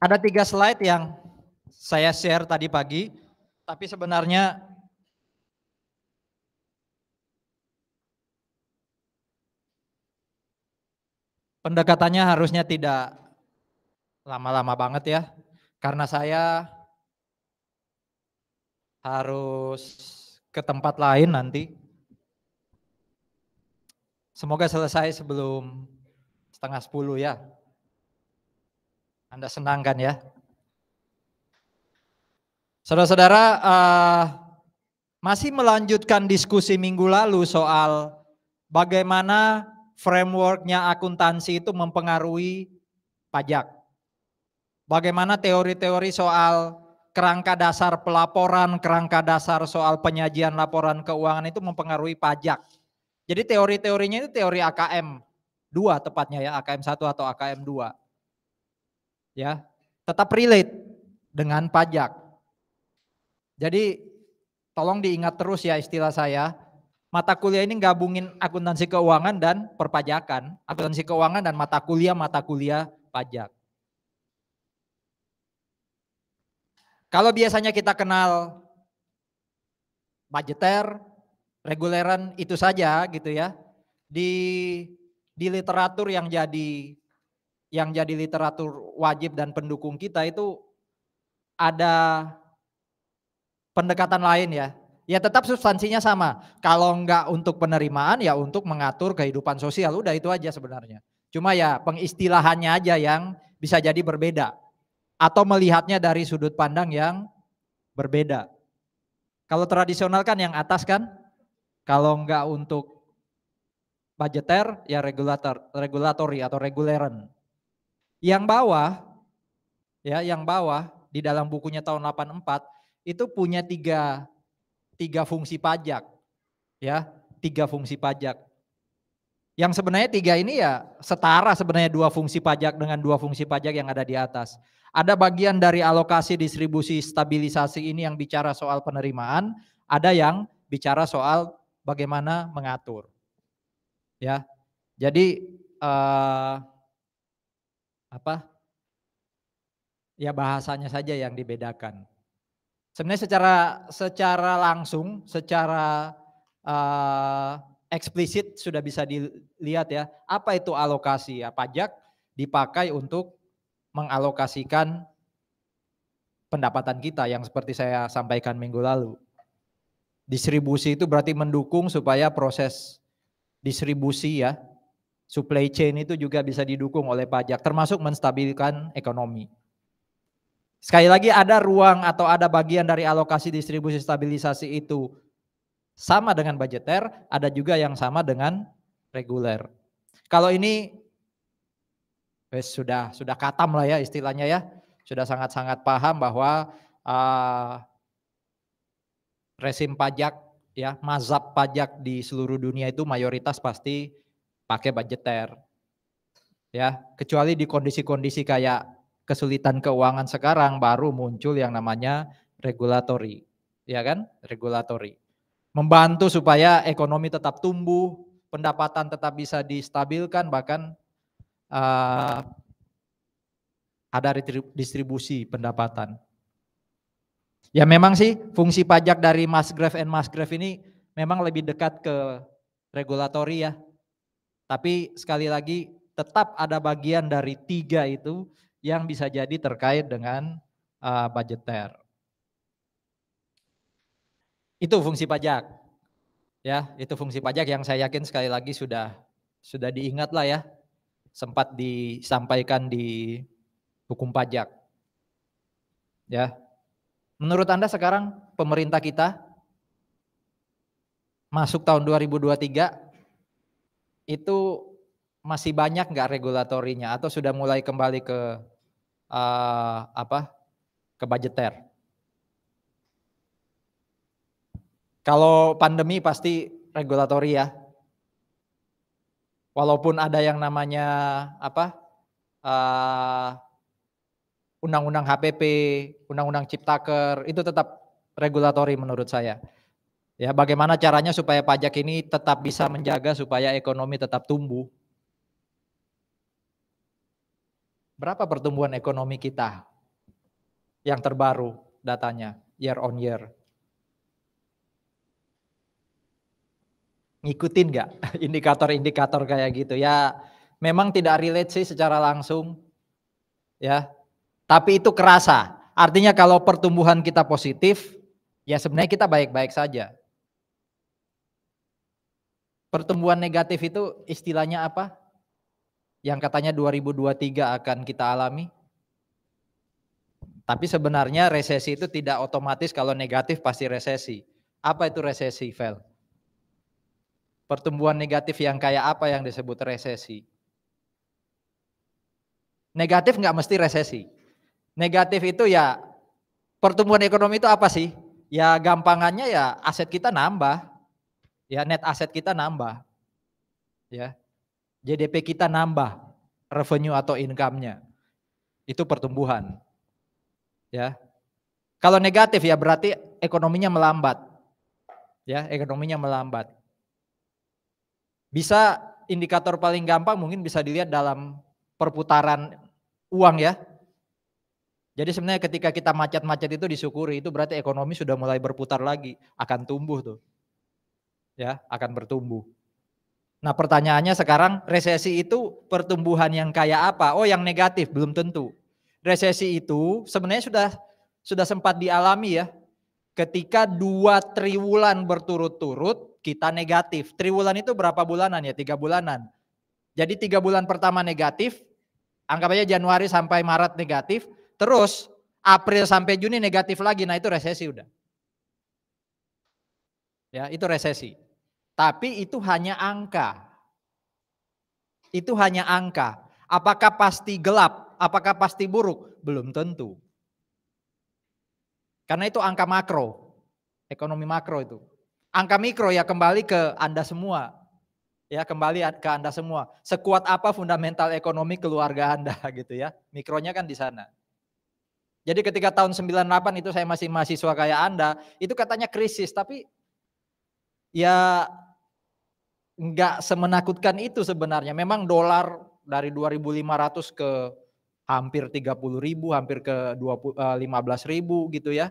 Ada 3 slide yang saya share tadi pagi, tapi sebenarnya pendekatannya harusnya tidak lama-lama banget ya, karena saya harus ke tempat lain nanti. Semoga selesai sebelum 9:30 ya. Anda senang kan ya? Saudara-saudara, masih melanjutkan diskusi minggu lalu soal bagaimana framework-nya akuntansi itu mempengaruhi pajak. Bagaimana teori-teori soal kerangka dasar pelaporan, kerangka dasar soal penyajian laporan keuangan itu mempengaruhi pajak. Jadi teori-teorinya itu teori AKM 2 tepatnya ya, AKM 1 atau AKM 2. Ya, tetap relate dengan pajak. Jadi tolong diingat terus ya istilah saya, mata kuliah ini gabungin akuntansi keuangan dan perpajakan, akuntansi keuangan dan mata kuliah pajak. Kalau biasanya kita kenal budgeter, reguleran itu saja gitu ya. Di literatur yang jadi literatur wajib dan pendukung kita itu ada pendekatan lain ya. Ya tetap substansinya sama. Kalau enggak untuk penerimaan ya untuk mengatur kehidupan sosial, udah itu aja sebenarnya. Cuma ya pengistilahannya aja yang bisa jadi berbeda. Atau melihatnya dari sudut pandang yang berbeda. Kalau tradisional kan yang atas kan, kalau enggak untuk budgeter ya regulatory atau reguleran. Yang bawah ya, yang bawah di dalam bukunya tahun 84 itu punya tiga fungsi pajak. Ya, 3 fungsi pajak. Yang sebenarnya 3 ini ya setara sebenarnya 2 fungsi pajak dengan 2 fungsi pajak yang ada di atas. Ada bagian dari alokasi, distribusi, stabilisasi ini yang bicara soal penerimaan, ada yang bicara soal bagaimana mengatur. Ya. Jadi ya bahasanya saja yang dibedakan. Sebenarnya secara langsung, secara eksplisit sudah bisa dilihat ya, apa itu alokasi ya, pajak dipakai untuk mengalokasikan pendapatan kita yang seperti saya sampaikan minggu lalu. Distribusi itu berarti mendukung supaya proses distribusi ya, supply chain itu juga bisa didukung oleh pajak, termasuk menstabilkan ekonomi. Sekali lagi ada ruang atau ada bagian dari alokasi, distribusi, stabilisasi itu sama dengan budgeter, ada juga yang sama dengan reguler. Kalau ini sudah katam lah ya istilahnya ya, sudah sangat-sangat paham bahwa rezim pajak ya, mazhab pajak di seluruh dunia itu mayoritas pasti pakai budgeter. Ya, kecuali di kondisi-kondisi kayak kesulitan keuangan sekarang baru muncul yang namanya regulatory. Ya kan? Regulatory. Membantu supaya ekonomi tetap tumbuh, pendapatan tetap bisa distabilkan, bahkan ada distribusi pendapatan. Ya memang sih fungsi pajak dari Musgrave and Musgrave ini memang lebih dekat ke regulatory ya. Tapi sekali lagi tetap ada bagian dari 3 itu yang bisa jadi terkait dengan budgeter. Itu fungsi pajak. Ya, itu fungsi pajak yang saya yakin sekali lagi sudah diingat lah ya. Sempat disampaikan di hukum pajak. Ya. Menurut Anda sekarang pemerintah kita masuk tahun 2023 itu masih banyak nggak regulatorinya atau sudah mulai kembali ke ke budgeter? Kalau pandemi pasti regulatori ya. Walaupun ada yang namanya undang-undang HPP, undang-undang Ciptaker, itu tetap regulatori menurut saya. Ya, bagaimana caranya supaya pajak ini tetap bisa menjaga supaya ekonomi tetap tumbuh. Berapa pertumbuhan ekonomi kita yang terbaru datanya year on year. Ngikutin nggak indikator-indikator kayak gitu? Ya memang tidak relate sih secara langsung ya, tapi itu kerasa. Artinya kalau pertumbuhan kita positif, ya sebenarnya kita baik-baik saja. Pertumbuhan negatif itu istilahnya apa? Yang katanya 2023 akan kita alami. Tapi sebenarnya resesi itu tidak otomatis kalau negatif pasti resesi. Apa itu resesi, Vel? Pertumbuhan negatif yang kayak apa yang disebut resesi? Negatif nggak mesti resesi. Negatif itu ya pertumbuhan ekonomi itu apa sih? Ya gampangannya ya aset kita nambah, ya net aset kita nambah, ya GDP kita nambah, revenue atau income-nya itu pertumbuhan, ya. Kalau negatif ya berarti ekonominya melambat, ya ekonominya melambat. Bisa indikator paling gampang mungkin bisa dilihat dalam perputaran uang ya. Jadi sebenarnya ketika kita macet-macet itu disyukuri, itu berarti ekonomi sudah mulai berputar lagi, akan tumbuh tuh. Ya, akan bertumbuh. Nah, pertanyaannya sekarang resesi itu pertumbuhan yang kayak apa? Oh, yang negatif belum tentu. Resesi itu sebenarnya sudah sempat dialami ya. Ketika 2 triwulan berturut-turut kita negatif. Triwulan itu berapa bulanan ya? 3 bulanan. Jadi 3 bulan pertama negatif, anggap aja Januari sampai Maret negatif, terus April sampai Juni negatif lagi. Nah, itu resesi udah. Ya, itu resesi. Tapi itu hanya angka. Itu hanya angka. Apakah pasti gelap? Apakah pasti buruk? Belum tentu. Karena itu angka makro. Ekonomi makro itu. Angka mikro ya kembali ke Anda semua. Ya, kembali ke Anda semua. Sekuat apa fundamental ekonomi keluarga Anda gitu ya. Mikronya kan di sana. Jadi ketika tahun 98 itu saya masih mahasiswa kayak Anda, itu katanya krisis, tapi ya enggak semenakutkan itu sebenarnya. Memang dolar dari 2.500 ke hampir 30.000, hampir ke 15.000 gitu ya.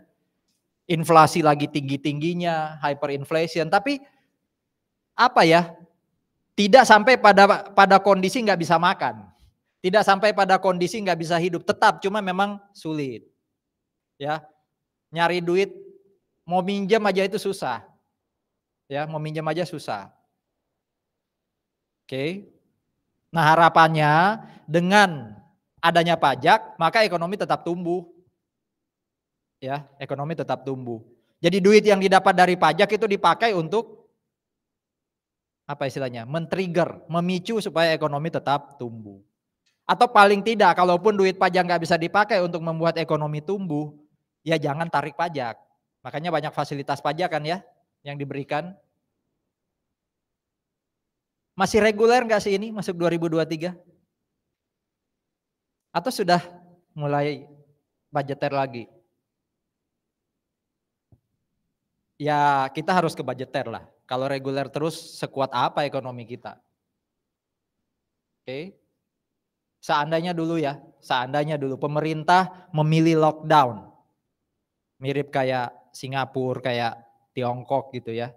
Inflasi lagi tinggi-tingginya, hyperinflation. Tapi apa ya? Tidak sampai pada kondisi nggak bisa makan. Tidak sampai pada kondisi nggak bisa hidup. Tetap, cuma memang sulit. Ya, nyari duit, mau minjem aja itu susah. Ya, mau minjem aja susah. Oke. Nah, harapannya dengan adanya pajak, maka ekonomi tetap tumbuh. Ya, ekonomi tetap tumbuh. Jadi duit yang didapat dari pajak itu dipakai untuk apa istilahnya? Men-trigger, memicu supaya ekonomi tetap tumbuh. Atau paling tidak, kalaupun duit pajak nggak bisa dipakai untuk membuat ekonomi tumbuh, ya jangan tarik pajak. Makanya banyak fasilitas pajak kan ya yang diberikan. Masih reguler nggak sih ini masuk 2023? Atau sudah mulai budgeter lagi? Ya kita harus ke budgeter lah. Kalau reguler terus sekuat apa ekonomi kita? Oke. Seandainya dulu pemerintah memilih lockdown. Mirip kayak Singapura, kayak Tiongkok gitu ya.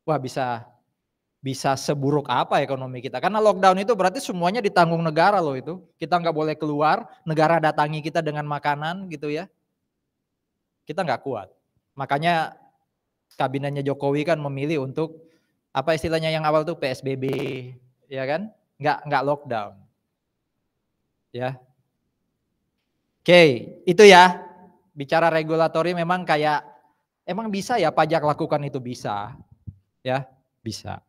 Wah bisa seburuk apa ekonomi kita. Karena lockdown itu berarti semuanya ditanggung negara loh itu. Kita nggak boleh keluar, negara datangi kita dengan makanan gitu ya. Kita nggak kuat. Makanya kabinetnya Jokowi kan memilih untuk apa istilahnya yang awal tuh PSBB, ya kan? Nggak lockdown. Ya. Oke, itu ya. Bicara regulatori memang kayak emang bisa ya pajak lakukan itu bisa. Ya, bisa.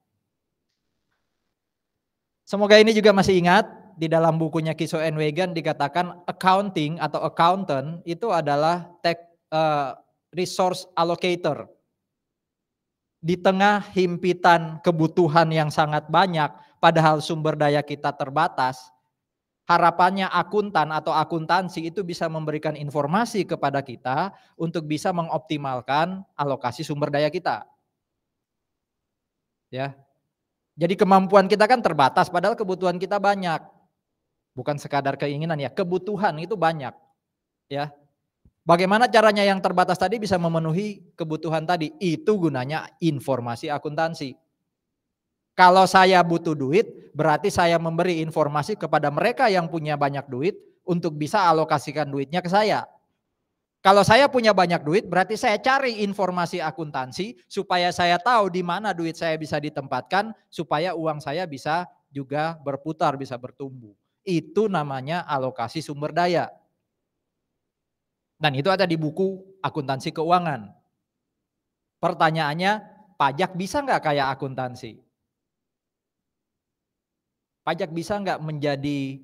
Semoga ini juga masih ingat di dalam bukunya Kiso and Wegan dikatakan accounting atau accountant itu adalah resource allocator. Di tengah himpitan kebutuhan yang sangat banyak, padahal sumber daya kita terbatas, harapannya akuntan atau akuntansi itu bisa memberikan informasi kepada kita untuk bisa mengoptimalkan alokasi sumber daya kita. Ya. Jadi kemampuan kita kan terbatas, padahal kebutuhan kita banyak. Bukan sekadar keinginan ya, kebutuhan itu banyak. Ya. Bagaimana caranya yang terbatas tadi bisa memenuhi kebutuhan tadi? Itu gunanya informasi akuntansi. Kalau saya butuh duit, berarti saya memberi informasi kepada mereka yang punya banyak duit untuk bisa alokasikan duitnya ke saya. Kalau saya punya banyak duit, berarti saya cari informasi akuntansi supaya saya tahu di mana duit saya bisa ditempatkan, supaya uang saya bisa juga berputar, bisa bertumbuh. Itu namanya alokasi sumber daya. Dan itu ada di buku akuntansi keuangan. Pertanyaannya, pajak bisa nggak kayak akuntansi? Pajak bisa nggak menjadi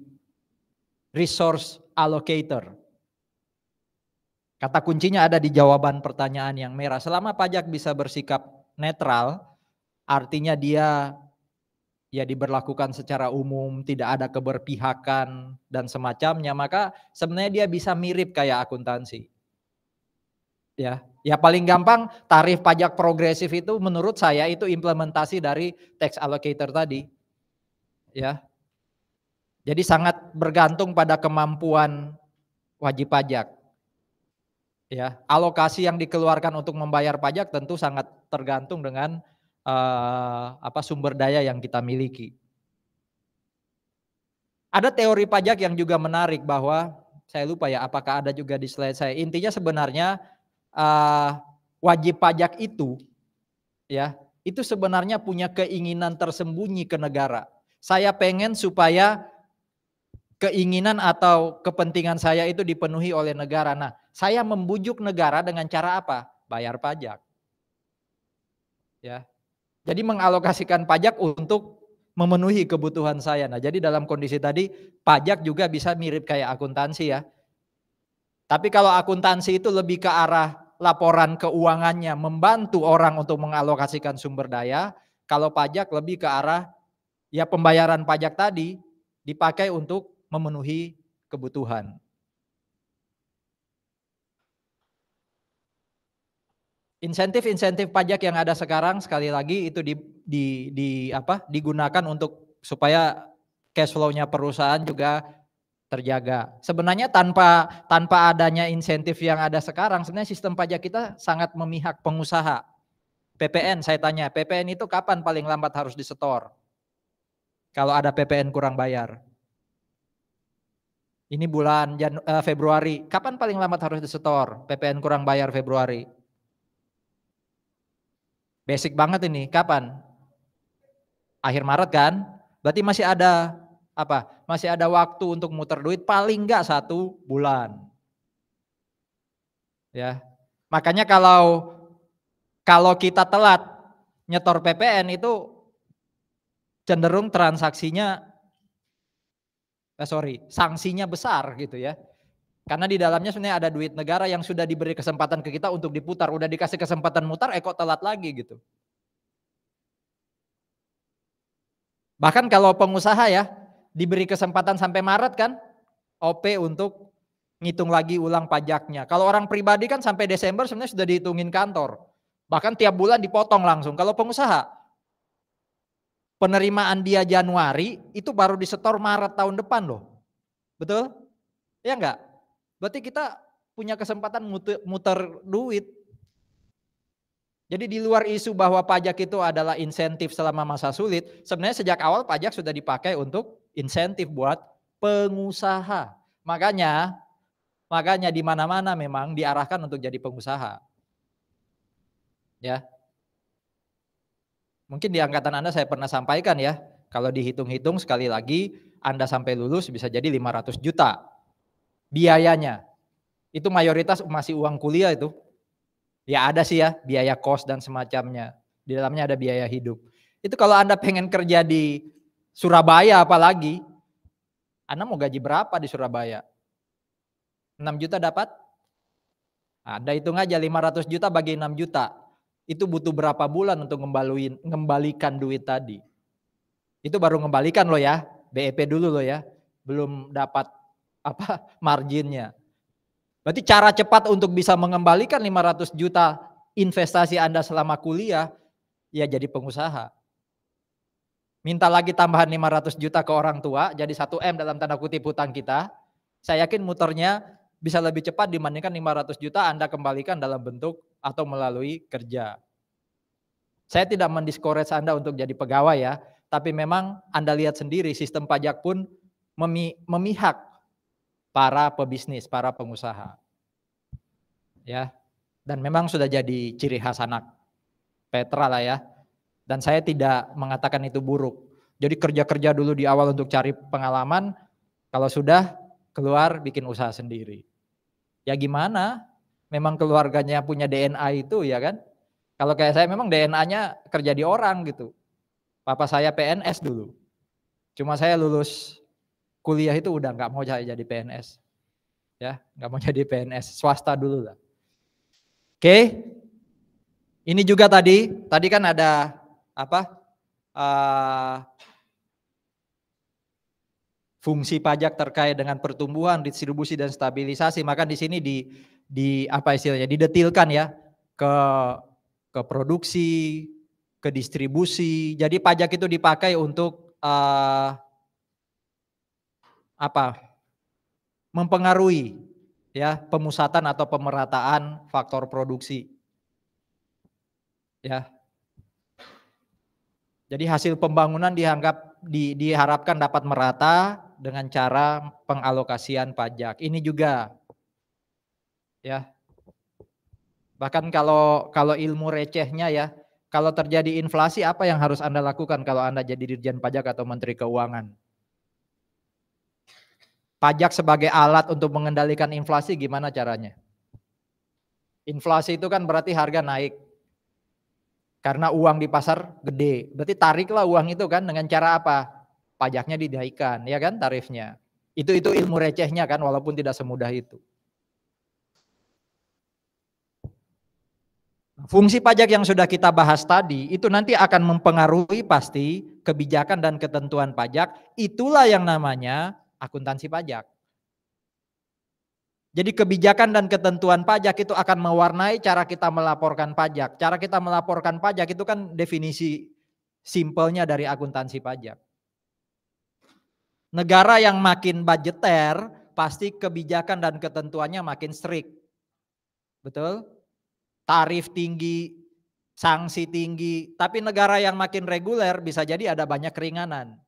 resource allocator? Kata kuncinya ada di jawaban pertanyaan yang merah. Selama pajak bisa bersikap netral, artinya dia ya diberlakukan secara umum, tidak ada keberpihakan dan semacamnya, maka sebenarnya dia bisa mirip kayak akuntansi. Ya paling gampang tarif pajak progresif itu menurut saya itu implementasi dari tax allocator tadi, ya. Jadi sangat bergantung pada kemampuan wajib pajak, ya. Alokasi yang dikeluarkan untuk membayar pajak tentu sangat tergantung dengan, sumber daya yang kita miliki. Ada teori pajak yang juga menarik bahwa, saya lupa ya apakah ada juga di slide saya, intinya sebenarnya, eee, wajib pajak itu, ya, itu sebenarnya punya keinginan tersembunyi ke negara. Saya pengen supaya keinginan atau kepentingan saya itu dipenuhi oleh negara. Nah, saya membujuk negara dengan cara apa? Bayar pajak, ya. Jadi mengalokasikan pajak untuk memenuhi kebutuhan saya. Nah, jadi dalam kondisi tadi, pajak juga bisa mirip kayak akuntansi ya. Tapi kalau akuntansi itu lebih ke arah laporan keuangannya, membantu orang untuk mengalokasikan sumber daya. Kalau pajak lebih ke arah, ya pembayaran pajak tadi dipakai untuk memenuhi kebutuhan. Insentif-insentif pajak yang ada sekarang sekali lagi itu digunakan untuk supaya cash flow-nya perusahaan juga terjaga. Sebenarnya tanpa tanpa adanya insentif yang ada sekarang, sebenarnya sistem pajak kita sangat memihak pengusaha. PPN saya tanya, PPN itu kapan paling lambat harus disetor? Kalau ada PPN kurang bayar. Ini bulan Februari, kapan paling lambat harus disetor? PPN kurang bayar Februari. Basic banget ini, kapan? Akhir Maret kan? Berarti masih ada apa? Masih ada waktu untuk muter duit paling enggak 1 bulan. Ya. Makanya kalau kita telat nyetor PPN itu cenderung transaksinya sanksinya besar gitu ya. Karena di dalamnya sebenarnya ada duit negara yang sudah diberi kesempatan ke kita untuk diputar, udah dikasih kesempatan mutar, kok telat lagi gitu. Bahkan kalau pengusaha ya, diberi kesempatan sampai Maret kan, OP untuk ngitung lagi ulang pajaknya. Kalau orang pribadi kan sampai Desember sebenarnya sudah dihitungin kantor. Bahkan tiap bulan dipotong langsung. Kalau pengusaha, penerimaan dia Januari, itu baru disetor Maret tahun depan loh. Betul? Ya enggak? Berarti kita punya kesempatan muter duit. Jadi di luar isu bahwa pajak itu adalah insentif selama masa sulit, sebenarnya sejak awal pajak sudah dipakai untuk insentif buat pengusaha. Makanya makanya di mana-mana memang diarahkan untuk jadi pengusaha. Ya. Mungkin di angkatan Anda saya pernah sampaikan ya, kalau dihitung-hitung sekali lagi Anda sampai lulus bisa jadi 500 juta biayanya. Itu mayoritas masih uang kuliah itu. Ya ada sih ya biaya kos dan semacamnya. Di dalamnya ada biaya hidup. Itu kalau Anda pengen kerja di Surabaya apalagi, Anda mau gaji berapa di Surabaya? 6 juta dapat? Ada hitung aja 500 juta bagi 6 juta. Itu butuh berapa bulan untuk ngembalikan duit tadi. Itu baru ngembalikan loh ya, BEP dulu loh ya. Belum dapat marginnya. Berarti cara cepat untuk bisa mengembalikan 500 juta investasi Anda selama kuliah, ya jadi pengusaha. Minta lagi tambahan 500 juta ke orang tua, jadi 1 M dalam tanda kutip hutang kita. Saya yakin muternya bisa lebih cepat dibandingkan 500 juta Anda kembalikan dalam bentuk atau melalui kerja. Saya tidak mendiscourage Anda untuk jadi pegawai ya, tapi memang Anda lihat sendiri sistem pajak pun memihak para pebisnis, para pengusaha. Ya. Dan memang sudah jadi ciri khas anak Petra lah ya. Dan saya tidak mengatakan itu buruk. Jadi kerja-kerja dulu di awal untuk cari pengalaman, kalau sudah keluar bikin usaha sendiri. Ya gimana? Memang keluarganya punya DNA itu ya kan? Kalau kayak saya memang DNA-nya kerja di orang gitu. Papa saya PNS dulu. Cuma saya lulus kuliah itu udah nggak mau saya jadi PNS. Ya, nggak mau jadi PNS, swasta dulu lah. Oke. Ini juga tadi kan ada apa? Fungsi pajak terkait dengan pertumbuhan, distribusi dan stabilisasi. Maka di sini di apa istilahnya? Didetilkan ya ke produksi, ke distribusi. Jadi pajak itu dipakai untuk mempengaruhi ya pemusatan atau pemerataan faktor produksi. Ya. Jadi hasil pembangunan diharapkan dapat merata dengan cara pengalokasian pajak. Ini juga ya. Bahkan kalau ilmu recehnya ya, kalau terjadi inflasi apa yang harus Anda lakukan kalau Anda jadi Dirjen Pajak atau Menteri Keuangan? Pajak sebagai alat untuk mengendalikan inflasi gimana caranya? Inflasi itu kan berarti harga naik. Karena uang di pasar gede. Berarti tariklah uang itu kan dengan cara apa? Pajaknya dinaikkan, ya kan tarifnya. Itu ilmu recehnya kan walaupun tidak semudah itu. Fungsi pajak yang sudah kita bahas tadi itu nanti akan mempengaruhi pasti kebijakan dan ketentuan pajak. Itulah yang namanya akuntansi pajak. Jadi kebijakan dan ketentuan pajak itu akan mewarnai cara kita melaporkan pajak. Cara kita melaporkan pajak itu kan definisi simpelnya dari akuntansi pajak. Negara yang makin budgeter pasti kebijakan dan ketentuannya makin strict. Betul? Tarif tinggi, sanksi tinggi, tapi negara yang makin reguler bisa jadi ada banyak keringanan.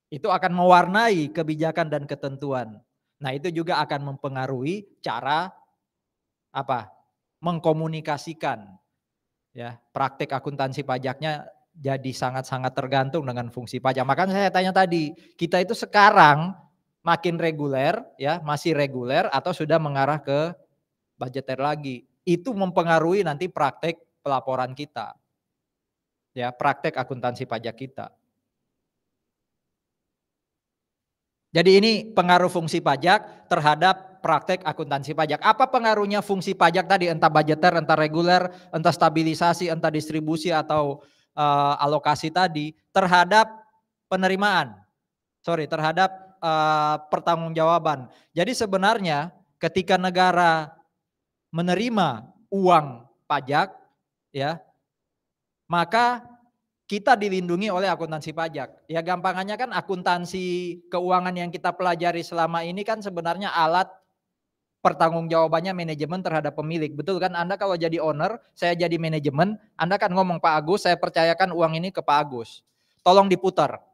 Itu akan mewarnai kebijakan dan ketentuan. Nah, itu juga akan mempengaruhi cara mengkomunikasikan ya, praktik akuntansi pajaknya jadi sangat-sangat tergantung dengan fungsi pajak. Makanya saya tanya tadi, kita itu sekarang makin reguler ya, masih reguler atau sudah mengarah ke budgeter lagi. Itu mempengaruhi nanti praktik pelaporan kita. Ya, praktik akuntansi pajak kita. Jadi ini pengaruh fungsi pajak terhadap praktek akuntansi pajak. Apa pengaruhnya fungsi pajak tadi, entah budgeter, entah reguler, entah stabilisasi, entah distribusi atau alokasi tadi terhadap penerimaan. Terhadap pertanggungjawaban. Jadi sebenarnya ketika negara menerima uang pajak ya, maka kita dilindungi oleh akuntansi pajak. Ya gampangannya kan akuntansi keuangan yang kita pelajari selama ini kan sebenarnya alat pertanggungjawabannya manajemen terhadap pemilik. Betul kan? Anda kalau jadi owner, saya jadi manajemen, Anda kan ngomong Pak Agus, saya percayakan uang ini ke Pak Agus. Tolong diputar.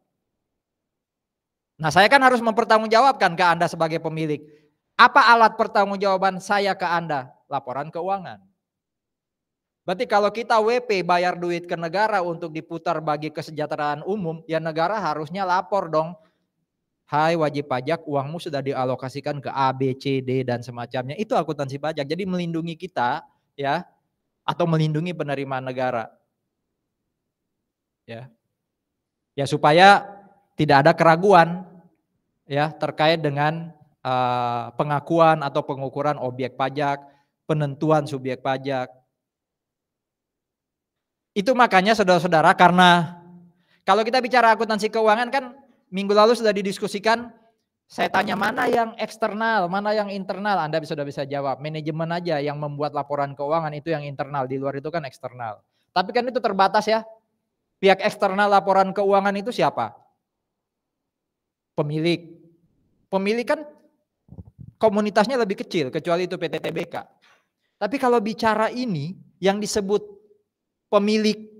Nah saya kan harus mempertanggungjawabkan ke Anda sebagai pemilik. Apa alat pertanggungjawaban saya ke Anda? Laporan keuangan. Berarti kalau kita WP bayar duit ke negara untuk diputar bagi kesejahteraan umum, ya negara harusnya lapor dong. Hai wajib pajak, uangmu sudah dialokasikan ke A, B, C, D dan semacamnya. Itu akuntansi pajak. Jadi melindungi kita ya atau melindungi penerimaan negara. Ya. Ya supaya tidak ada keraguan ya terkait dengan pengakuan atau pengukuran objek pajak, penentuan subjek pajak. Itu makanya saudara-saudara karena kalau kita bicara akuntansi keuangan kan minggu lalu sudah didiskusikan, saya tanya mana yang eksternal, mana yang internal, Anda sudah bisa jawab. Manajemen aja yang membuat laporan keuangan itu yang internal, di luar itu kan eksternal. Tapi kan itu terbatas ya. Pihak eksternal laporan keuangan itu siapa? Pemilik. Pemilik kan komunitasnya lebih kecil, kecuali itu PT TBK. Tapi kalau bicara ini, yang disebut pemilik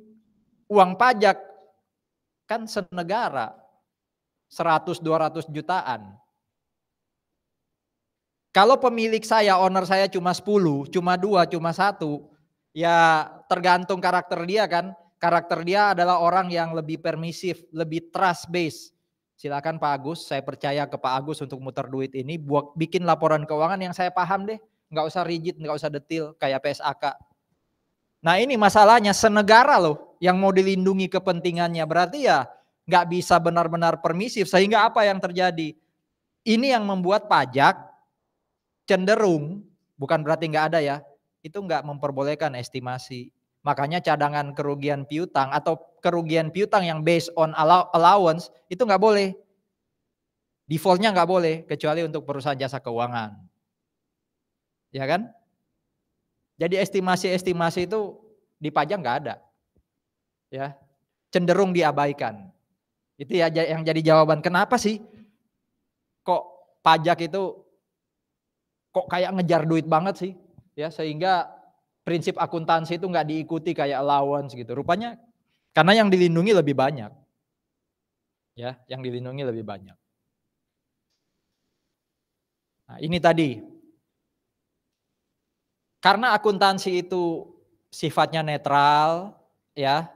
uang pajak, kan senegara, 100-200 jutaan. Kalau pemilik saya, owner saya cuma 10, cuma 2, cuma 1, ya tergantung karakter dia kan. Karakter dia adalah orang yang lebih permisif, lebih trust based. Silakan Pak Agus, saya percaya ke Pak Agus untuk muter duit ini, buat bikin laporan keuangan yang saya paham deh. Nggak usah rigid, nggak usah detail kayak PSAK. Nah ini masalahnya, senegara loh yang mau dilindungi kepentingannya. Berarti ya nggak bisa benar-benar permisif, sehingga apa yang terjadi? Ini yang membuat pajak cenderung, bukan berarti nggak ada ya, itu nggak memperbolehkan estimasi. Makanya cadangan kerugian piutang atau kerugian piutang yang based on allowance itu nggak boleh. Defaultnya nggak boleh, kecuali untuk perusahaan jasa keuangan. Ya kan? Jadi estimasi-estimasi itu di pajak nggak ada. Ya, cenderung diabaikan. Itu ya yang jadi jawaban, kenapa sih kok pajak itu kok kayak ngejar duit banget sih, ya, sehingga prinsip akuntansi itu nggak diikuti kayak allowance gitu. Rupanya karena yang dilindungi lebih banyak, ya, yang dilindungi lebih banyak. Nah, ini tadi, karena akuntansi itu sifatnya netral, ya,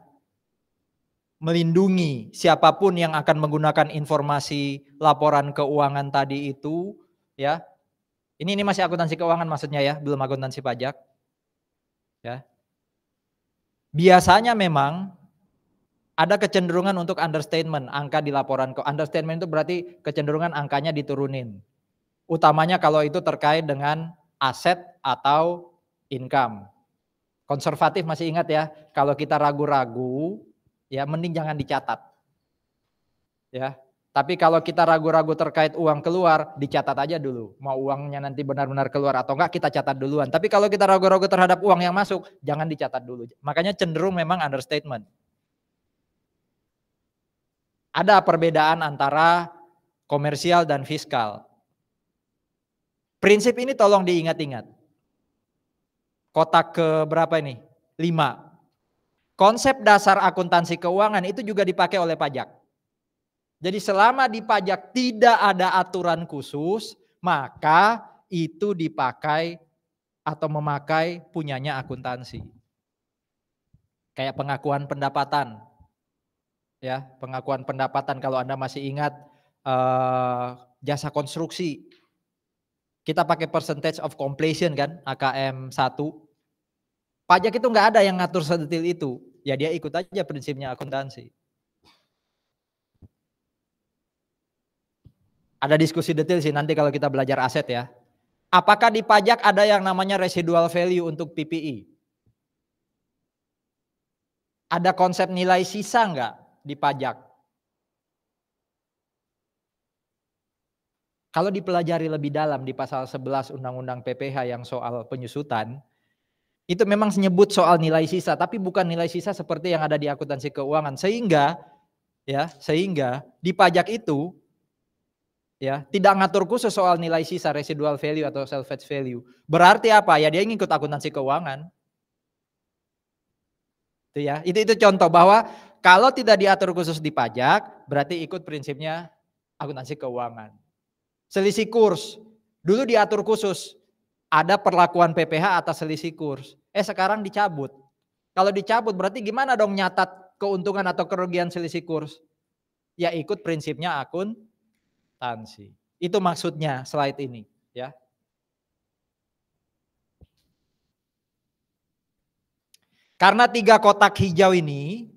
melindungi siapapun yang akan menggunakan informasi laporan keuangan tadi itu, ya. Ini masih akuntansi keuangan maksudnya ya, belum akuntansi pajak. Ya. Biasanya memang ada kecenderungan untuk understatement angka di laporan understatement itu berarti kecenderungan angkanya diturunin. Utamanya kalau itu terkait dengan aset atau income. Konservatif masih ingat ya, kalau kita ragu-ragu ya mending jangan dicatat. Ya. Tapi kalau kita ragu-ragu terkait uang keluar, dicatat aja dulu. Mau uangnya nanti benar-benar keluar atau enggak, kita catat duluan. Tapi kalau kita ragu-ragu terhadap uang yang masuk, jangan dicatat dulu. Makanya cenderung memang understatement. Ada perbedaan antara komersial dan fiskal. Prinsip ini tolong diingat-ingat. Kotak ke berapa ini? 5. Konsep dasar akuntansi keuangan itu juga dipakai oleh pajak. Jadi selama di pajak tidak ada aturan khusus, maka itu dipakai atau memakai punyanya akuntansi. Kayak pengakuan pendapatan. Ya, pengakuan pendapatan kalau Anda masih ingat jasa konstruksi. Kita pakai percentage of completion kan, AKM 1. Pajak itu nggak ada yang ngatur sedetil itu. Ya dia ikut aja prinsipnya akuntansi. Ada diskusi detail sih nanti kalau kita belajar aset ya. Apakah di pajak ada yang namanya residual value untuk PPI? Ada konsep nilai sisa nggak di pajak? Kalau dipelajari lebih dalam di pasal 11 Undang-Undang PPH yang soal penyusutan, itu memang menyebut soal nilai sisa, tapi bukan nilai sisa seperti yang ada di akuntansi keuangan. Sehingga di pajak itu ya tidak ngatur khusus soal nilai sisa, residual value atau salvage value. Berarti apa? Ya dia ngikut akuntansi keuangan. Itu ya. Itu contoh bahwa kalau tidak diatur khusus di pajak, berarti ikut prinsipnya akuntansi keuangan. Selisih kurs, dulu diatur khusus. Ada perlakuan PPH atas selisih kurs. Sekarang dicabut. Kalau dicabut berarti gimana dong nyatat keuntungan atau kerugian selisih kurs? Ya ikut prinsipnya akuntansi. Itu maksudnya slide ini, ya. Karena 3 kotak hijau ini,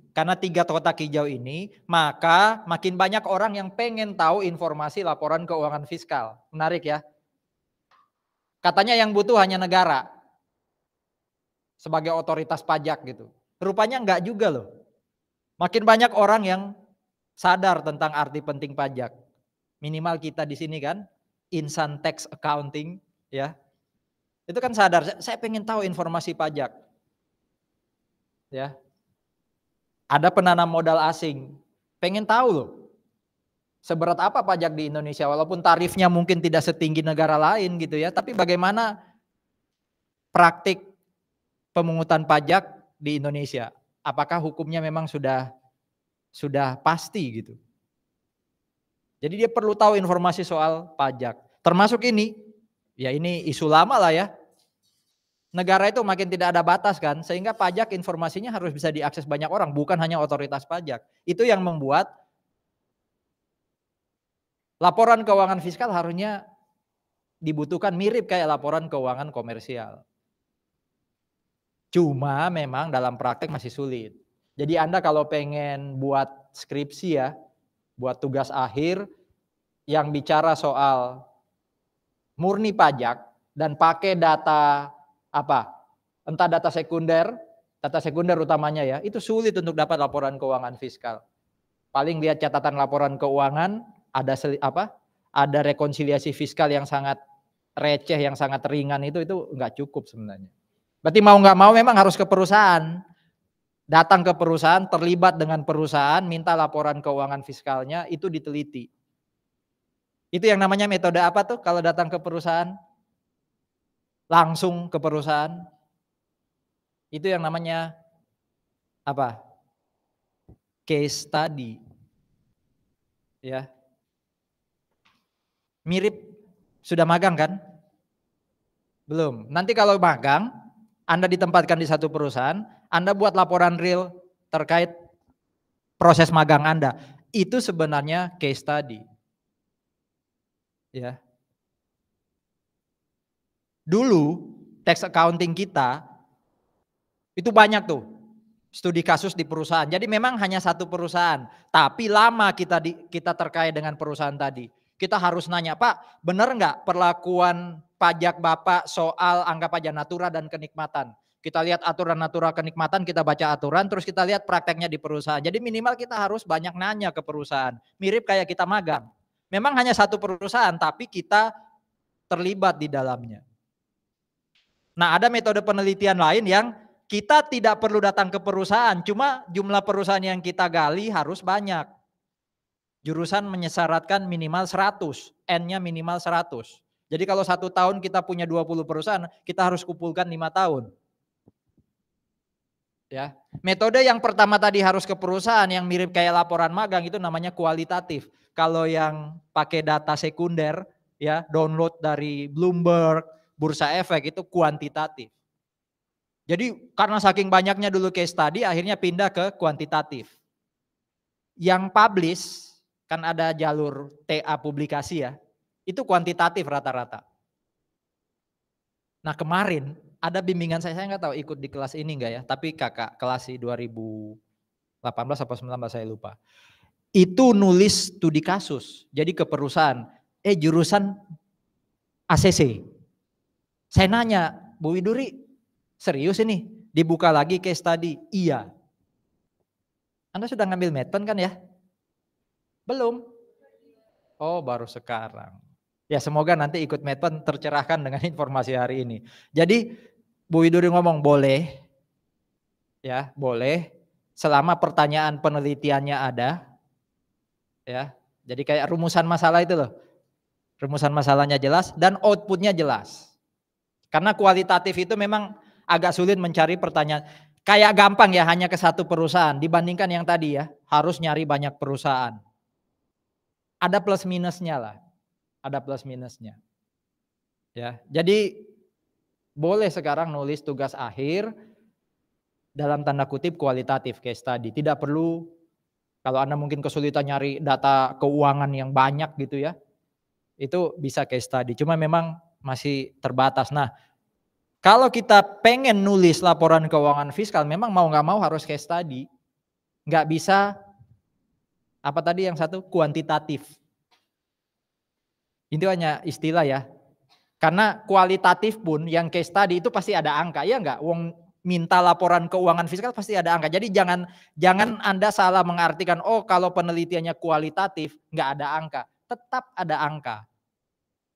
maka makin banyak orang yang pengen tahu informasi laporan keuangan fiskal. Menarik ya. Katanya yang butuh hanya negara sebagai otoritas pajak gitu. Rupanya enggak juga loh. Makin banyak orang yang sadar tentang arti penting pajak. Minimal kita di sini kan, insan tax accounting ya. Itu kan sadar, saya pengen tahu informasi pajak. Ya. Ada penanam modal asing, pengen tahu loh. Seberat apa pajak di Indonesia? Walaupun tarifnya mungkin tidak setinggi negara lain gitu ya, tapi bagaimana praktik pemungutan pajak di Indonesia? Apakah hukumnya memang sudah pasti gitu? Jadi dia perlu tahu informasi soal pajak. Termasuk ini, ya ini isu lama lah ya. Negara itu makin tidak ada batas kan, sehingga pajak informasinya harus bisa diakses banyak orang, bukan hanya otoritas pajak. Itu yang membuat laporan keuangan fiskal harusnya dibutuhkan mirip kayak laporan keuangan komersial. Cuma memang dalam praktek masih sulit. Jadi Anda kalau pengen buat skripsi ya, buat tugas akhir yang bicara soal murni pajak dan pakai data apa? Entah data sekunder utamanya ya, itu sulit untuk dapat laporan keuangan fiskal. Paling lihat catatan laporan keuangan, ada rekonsiliasi fiskal yang sangat receh, yang sangat ringan itu nggak cukup sebenarnya. Berarti mau nggak mau memang harus ke perusahaan. Datang ke perusahaan, terlibat dengan perusahaan, minta laporan keuangan fiskalnya, itu diteliti. Itu yang namanya metode apa tuh kalau datang ke perusahaan? Langsung ke perusahaan. Itu yang namanya apa? Case study. Ya. Mirip, sudah magang kan? Belum. Nanti kalau magang, Anda ditempatkan di satu perusahaan, Anda buat laporan real terkait proses magang Anda. Itu sebenarnya case study. Ya. Dulu tax accounting kita itu banyak tuh studi kasus di perusahaan. Jadi memang hanya satu perusahaan, tapi lama kita terkait dengan perusahaan tadi. Kita harus nanya, Pak, benar nggak perlakuan pajak Bapak soal anggap aja natura dan kenikmatan? Kita lihat aturan natura kenikmatan, kita baca aturan, terus kita lihat prakteknya di perusahaan. Jadi minimal kita harus banyak nanya ke perusahaan. Mirip kayak kita magang. Memang hanya satu perusahaan, tapi kita terlibat di dalamnya. Nah, ada metode penelitian lain yang kita tidak perlu datang ke perusahaan, cuma jumlah perusahaan yang kita gali harus banyak. Jurusan menyesaratkan minimal 100, N-nya minimal 100. Jadi kalau 1 tahun kita punya 20 perusahaan, kita harus kumpulkan 5 tahun. Ya. Metode yang pertama tadi harus ke perusahaan yang mirip kayak laporan magang itu namanya kualitatif. Kalau yang pakai data sekunder ya, download dari Bloomberg, Bursa Efek itu kuantitatif. Jadi karena saking banyaknya dulu case study akhirnya pindah ke kuantitatif. Yang publish kan ada jalur TA publikasi ya, itu kuantitatif rata-rata. Nah kemarin ada bimbingan saya nggak tahu ikut di kelas ini enggak ya, tapi kakak kelas 2018 atau 19 saya lupa. Itu nulis studi kasus, jadi ke perusahaan, jurusan ACC. Saya nanya, Bu Widuri, serius ini? Dibuka lagi case study? Iya. Anda sudah ngambil medpen kan ya? Belum? Oh baru sekarang. Ya semoga nanti ikut medpen tercerahkan dengan informasi hari ini. Jadi Bu Widuri ngomong boleh, ya boleh, selama pertanyaan penelitiannya ada, ya. Jadi kayak rumusan masalah itu loh, rumusan masalahnya jelas dan outputnya jelas. Karena kualitatif itu memang agak sulit mencari pertanyaan. Kayak gampang ya hanya ke satu perusahaan dibandingkan yang tadi ya harus nyari banyak perusahaan. Ada plus minusnya lah, ada plus minusnya. Ya, jadi boleh sekarang nulis tugas akhir dalam tanda kutip kualitatif case study. Tidak perlu kalau Anda mungkin kesulitan nyari data keuangan yang banyak gitu ya, itu bisa case study. Cuma memang masih terbatas. Nah, kalau kita pengen nulis laporan keuangan fiskal, memang mau nggak mau harus case study. Nggak bisa, apa tadi yang satu, kuantitatif. Itu hanya istilah ya. Karena kualitatif pun yang case study itu pasti ada angka, ya nggak? Wong minta laporan keuangan fiskal pasti ada angka. Jadi jangan Anda salah mengartikan, oh kalau penelitiannya kualitatif nggak ada angka. Tetap ada angka.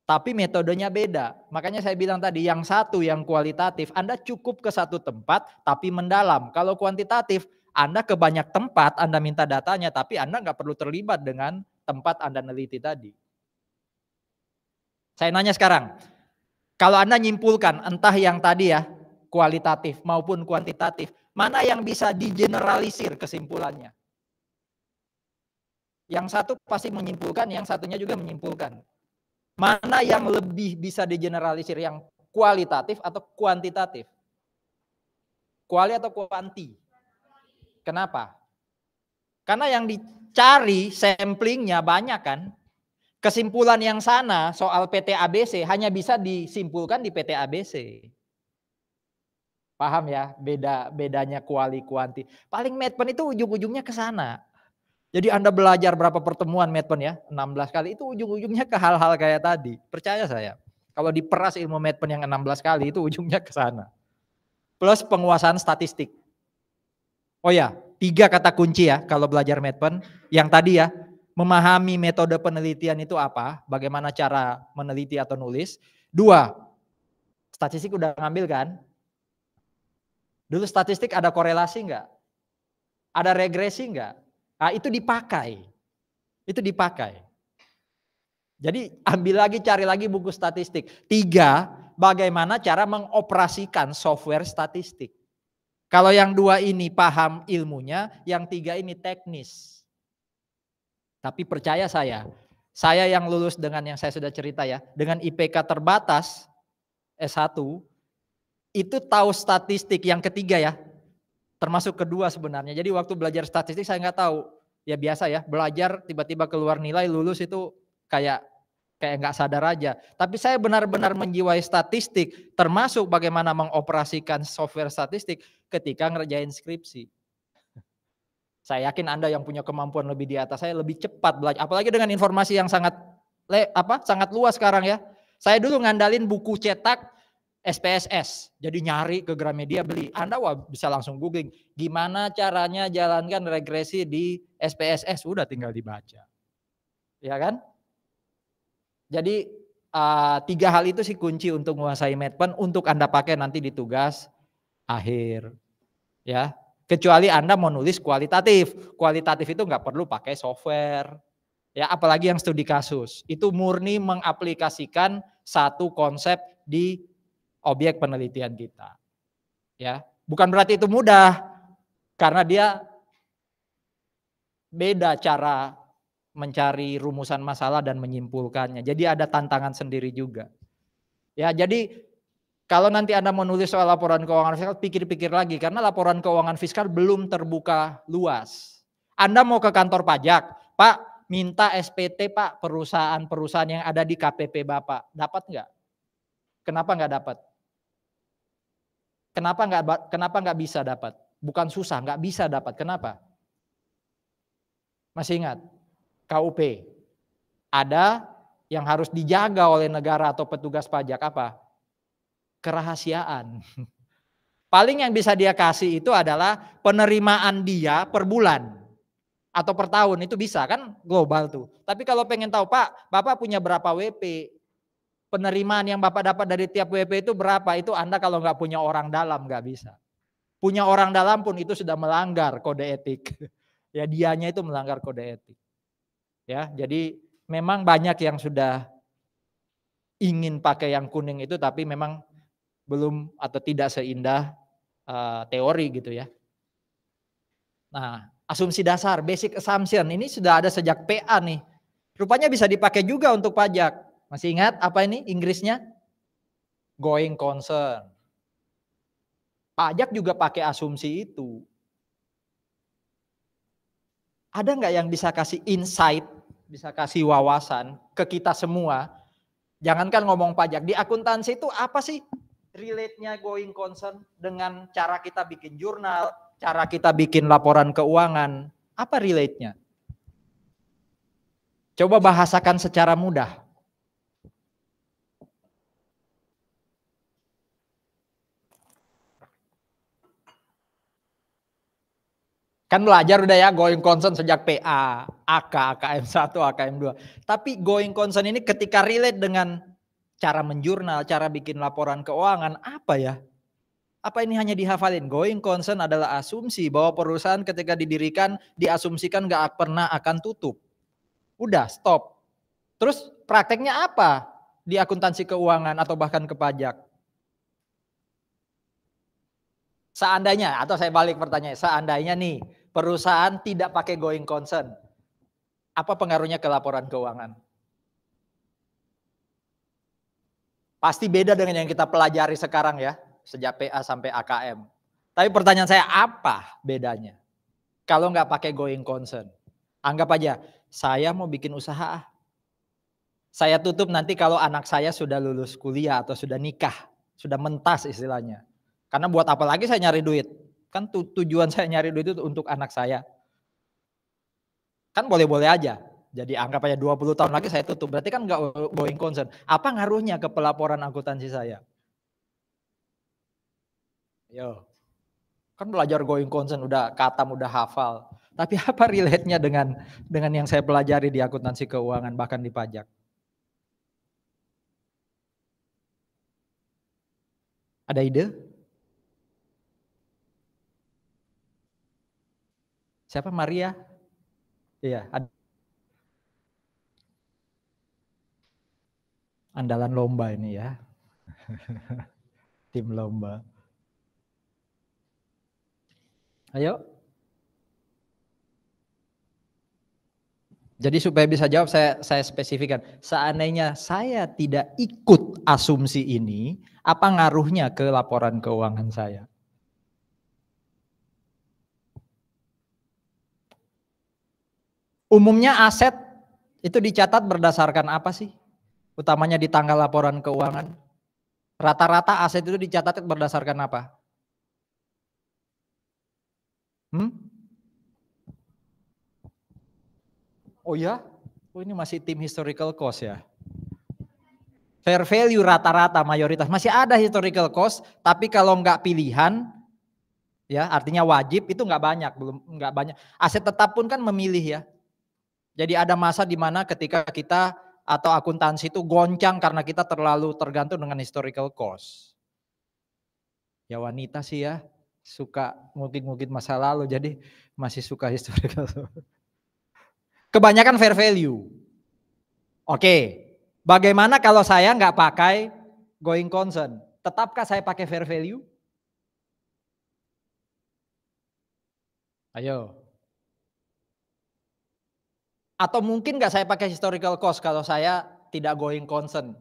Tapi metodenya beda. Makanya saya bilang tadi yang satu yang kualitatif Anda cukup ke satu tempat tapi mendalam. Kalau kuantitatif Anda ke banyak tempat Anda minta datanya tapi Anda nggak perlu terlibat dengan tempat Anda neliti tadi. Saya nanya sekarang, kalau Anda nyimpulkan entah yang tadi ya, kualitatif maupun kuantitatif, mana yang bisa digeneralisir kesimpulannya? Yang satu pasti menyimpulkan, yang satunya juga menyimpulkan. Mana yang lebih bisa digeneralisir, yang kualitatif atau kuantitatif? Kuali atau kuanti? Kenapa? Karena yang dicari samplingnya banyak kan. Kesimpulan yang sana soal PT ABC hanya bisa disimpulkan di PT ABC. Paham ya bedanya kuali kuanti. Paling Medpen itu ujung-ujungnya ke sana. Jadi Anda belajar berapa pertemuan Medpen ya, 16 kali, itu ujung-ujungnya ke hal-hal kayak tadi. Percaya saya. Kalau diperas ilmu Medpen yang 16 kali itu ujungnya ke sana. Plus penguasaan statistik. Oh ya, 3 kata kunci ya kalau belajar Medpen. Yang tadi ya, memahami metode penelitian itu apa, bagaimana cara meneliti atau nulis. 2, statistik udah ngambil kan? Dulu statistik ada korelasi enggak? Ada regresi enggak? Nah, itu dipakai. Itu dipakai. Jadi ambil lagi, cari lagi buku statistik. 3, bagaimana cara mengoperasikan software statistik. Kalau yang 2 ini paham ilmunya, yang 3 ini teknis. Tapi percaya saya yang lulus dengan yang saya sudah cerita ya, dengan IPK terbatas S1, itu tahu statistik yang ketiga ya, termasuk kedua sebenarnya. Jadi waktu belajar statistik saya nggak tahu. Ya biasa ya, belajar tiba-tiba keluar nilai lulus itu kayak nggak sadar aja. Tapi saya benar-benar menjiwai statistik, termasuk bagaimana mengoperasikan software statistik ketika ngerjain skripsi. Saya yakin Anda yang punya kemampuan lebih di atas saya lebih cepat belajar. Apalagi dengan informasi yang sangat luas sekarang ya. Saya dulu ngandalin buku cetak SPSS. Jadi nyari ke Gramedia beli. Anda bisa langsung googling. Gimana caranya jalankan regresi di SPSS. Udah tinggal dibaca. Ya kan? Jadi 3 hal itu sih kunci untuk menguasai Medpen. Untuk Anda pakai nanti di tugas akhir. Ya. Kecuali Anda mau nulis kualitatif. Kualitatif itu nggak perlu pakai software. Ya, apalagi yang studi kasus. Itu murni mengaplikasikan satu konsep di objek penelitian kita. Ya, bukan berarti itu mudah. Karena dia beda cara mencari rumusan masalah dan menyimpulkannya. Jadi ada tantangan sendiri juga. Ya, jadi kalau nanti Anda mau nulis soal laporan keuangan fiskal, pikir-pikir lagi. Karena laporan keuangan fiskal belum terbuka luas. Anda mau ke kantor pajak, Pak minta SPT Pak perusahaan-perusahaan yang ada di KPP Bapak. Dapat nggak? Kenapa nggak dapat? Kenapa nggak bisa dapat? Bukan susah, nggak bisa dapat. Kenapa? Masih ingat? KUP. Ada yang harus dijaga oleh negara atau petugas pajak apa? Kerahasiaan. Paling yang bisa dia kasih itu adalah penerimaan dia per bulan atau per tahun, itu bisa kan global tuh. Tapi kalau pengen tahu Pak, Bapak punya berapa WP, penerimaan yang Bapak dapat dari tiap WP itu berapa, itu Anda kalau nggak punya orang dalam nggak bisa. Punya orang dalam pun itu sudah melanggar kode etik. Ya dianya itu melanggar kode etik. Ya, jadi memang banyak yang sudah ingin pakai yang kuning itu tapi memang belum atau tidak seindah teori gitu ya. Nah, asumsi dasar, basic assumption ini sudah ada sejak PA nih. Rupanya bisa dipakai juga untuk pajak. Masih ingat apa ini Inggrisnya? Going concern. Pajak juga pakai asumsi itu. Ada nggak yang bisa kasih insight, bisa kasih wawasan ke kita semua? Jangankan ngomong pajak, di akuntansi itu apa sih relate-nya going concern dengan cara kita bikin jurnal, cara kita bikin laporan keuangan, apa relate-nya? Coba bahasakan secara mudah. Kan belajar udah ya going concern sejak PA, AK, AKM1, AKM2. Tapi going concern ini ketika relate dengan cara menjurnal, cara bikin laporan keuangan, apa ya? Apa ini hanya dihafalin? Going concern adalah asumsi bahwa perusahaan ketika didirikan diasumsikan gak pernah akan tutup. Udah stop. Terus prakteknya apa di akuntansi keuangan atau bahkan ke pajak? Seandainya, atau saya balik pertanyaan, seandainya nih perusahaan tidak pakai going concern, apa pengaruhnya ke laporan keuangan? Pasti beda dengan yang kita pelajari sekarang ya, sejak PA sampai AKM. Tapi pertanyaan saya, apa bedanya? Kalau nggak pakai going concern. Anggap aja, saya mau bikin usaha. Saya tutup nanti kalau anak saya sudah lulus kuliah atau sudah nikah, sudah mentas istilahnya. Karena buat apa lagi saya nyari duit? Kan tujuan saya nyari duit itu untuk anak saya. Kan boleh-boleh aja. Jadi anggap aja 20 tahun lagi saya tutup. Berarti kan nggak going concern. Apa ngaruhnya ke pelaporan akuntansi saya? Yo. Kan belajar going concern udah katam, udah hafal. Tapi apa relate-nya dengan yang saya pelajari di akuntansi keuangan bahkan di pajak? Ada ide? Siapa Maria? Iya, andalan lomba ini ya. Tim lomba. Ayo. Jadi supaya bisa jawab saya spesifikkan. Seandainya saya tidak ikut asumsi ini, apa ngaruhnya ke laporan keuangan saya? Umumnya aset itu dicatat berdasarkan apa sih? Utamanya di tanggal laporan keuangan. Rata-rata aset itu dicatat berdasarkan apa? Hmm? Oh ya? Oh ini masih tim historical cost ya? Fair value rata-rata mayoritas. Masih ada historical cost, tapi kalau nggak pilihan, ya artinya wajib itu nggak banyak, belum nggak banyak. Aset tetap pun kan memilih ya. Jadi ada masa di mana ketika kita atau akuntansi itu goncang karena kita terlalu tergantung dengan historical cost. Ya wanita sih ya, suka ngukit-ngukit masa lalu, jadi masih suka historical. Kebanyakan fair value. Oke, bagaimana kalau saya nggak pakai going concern? Tetapkah saya pakai fair value? Ayo. Atau mungkin nggak saya pakai historical cost kalau saya tidak going concern?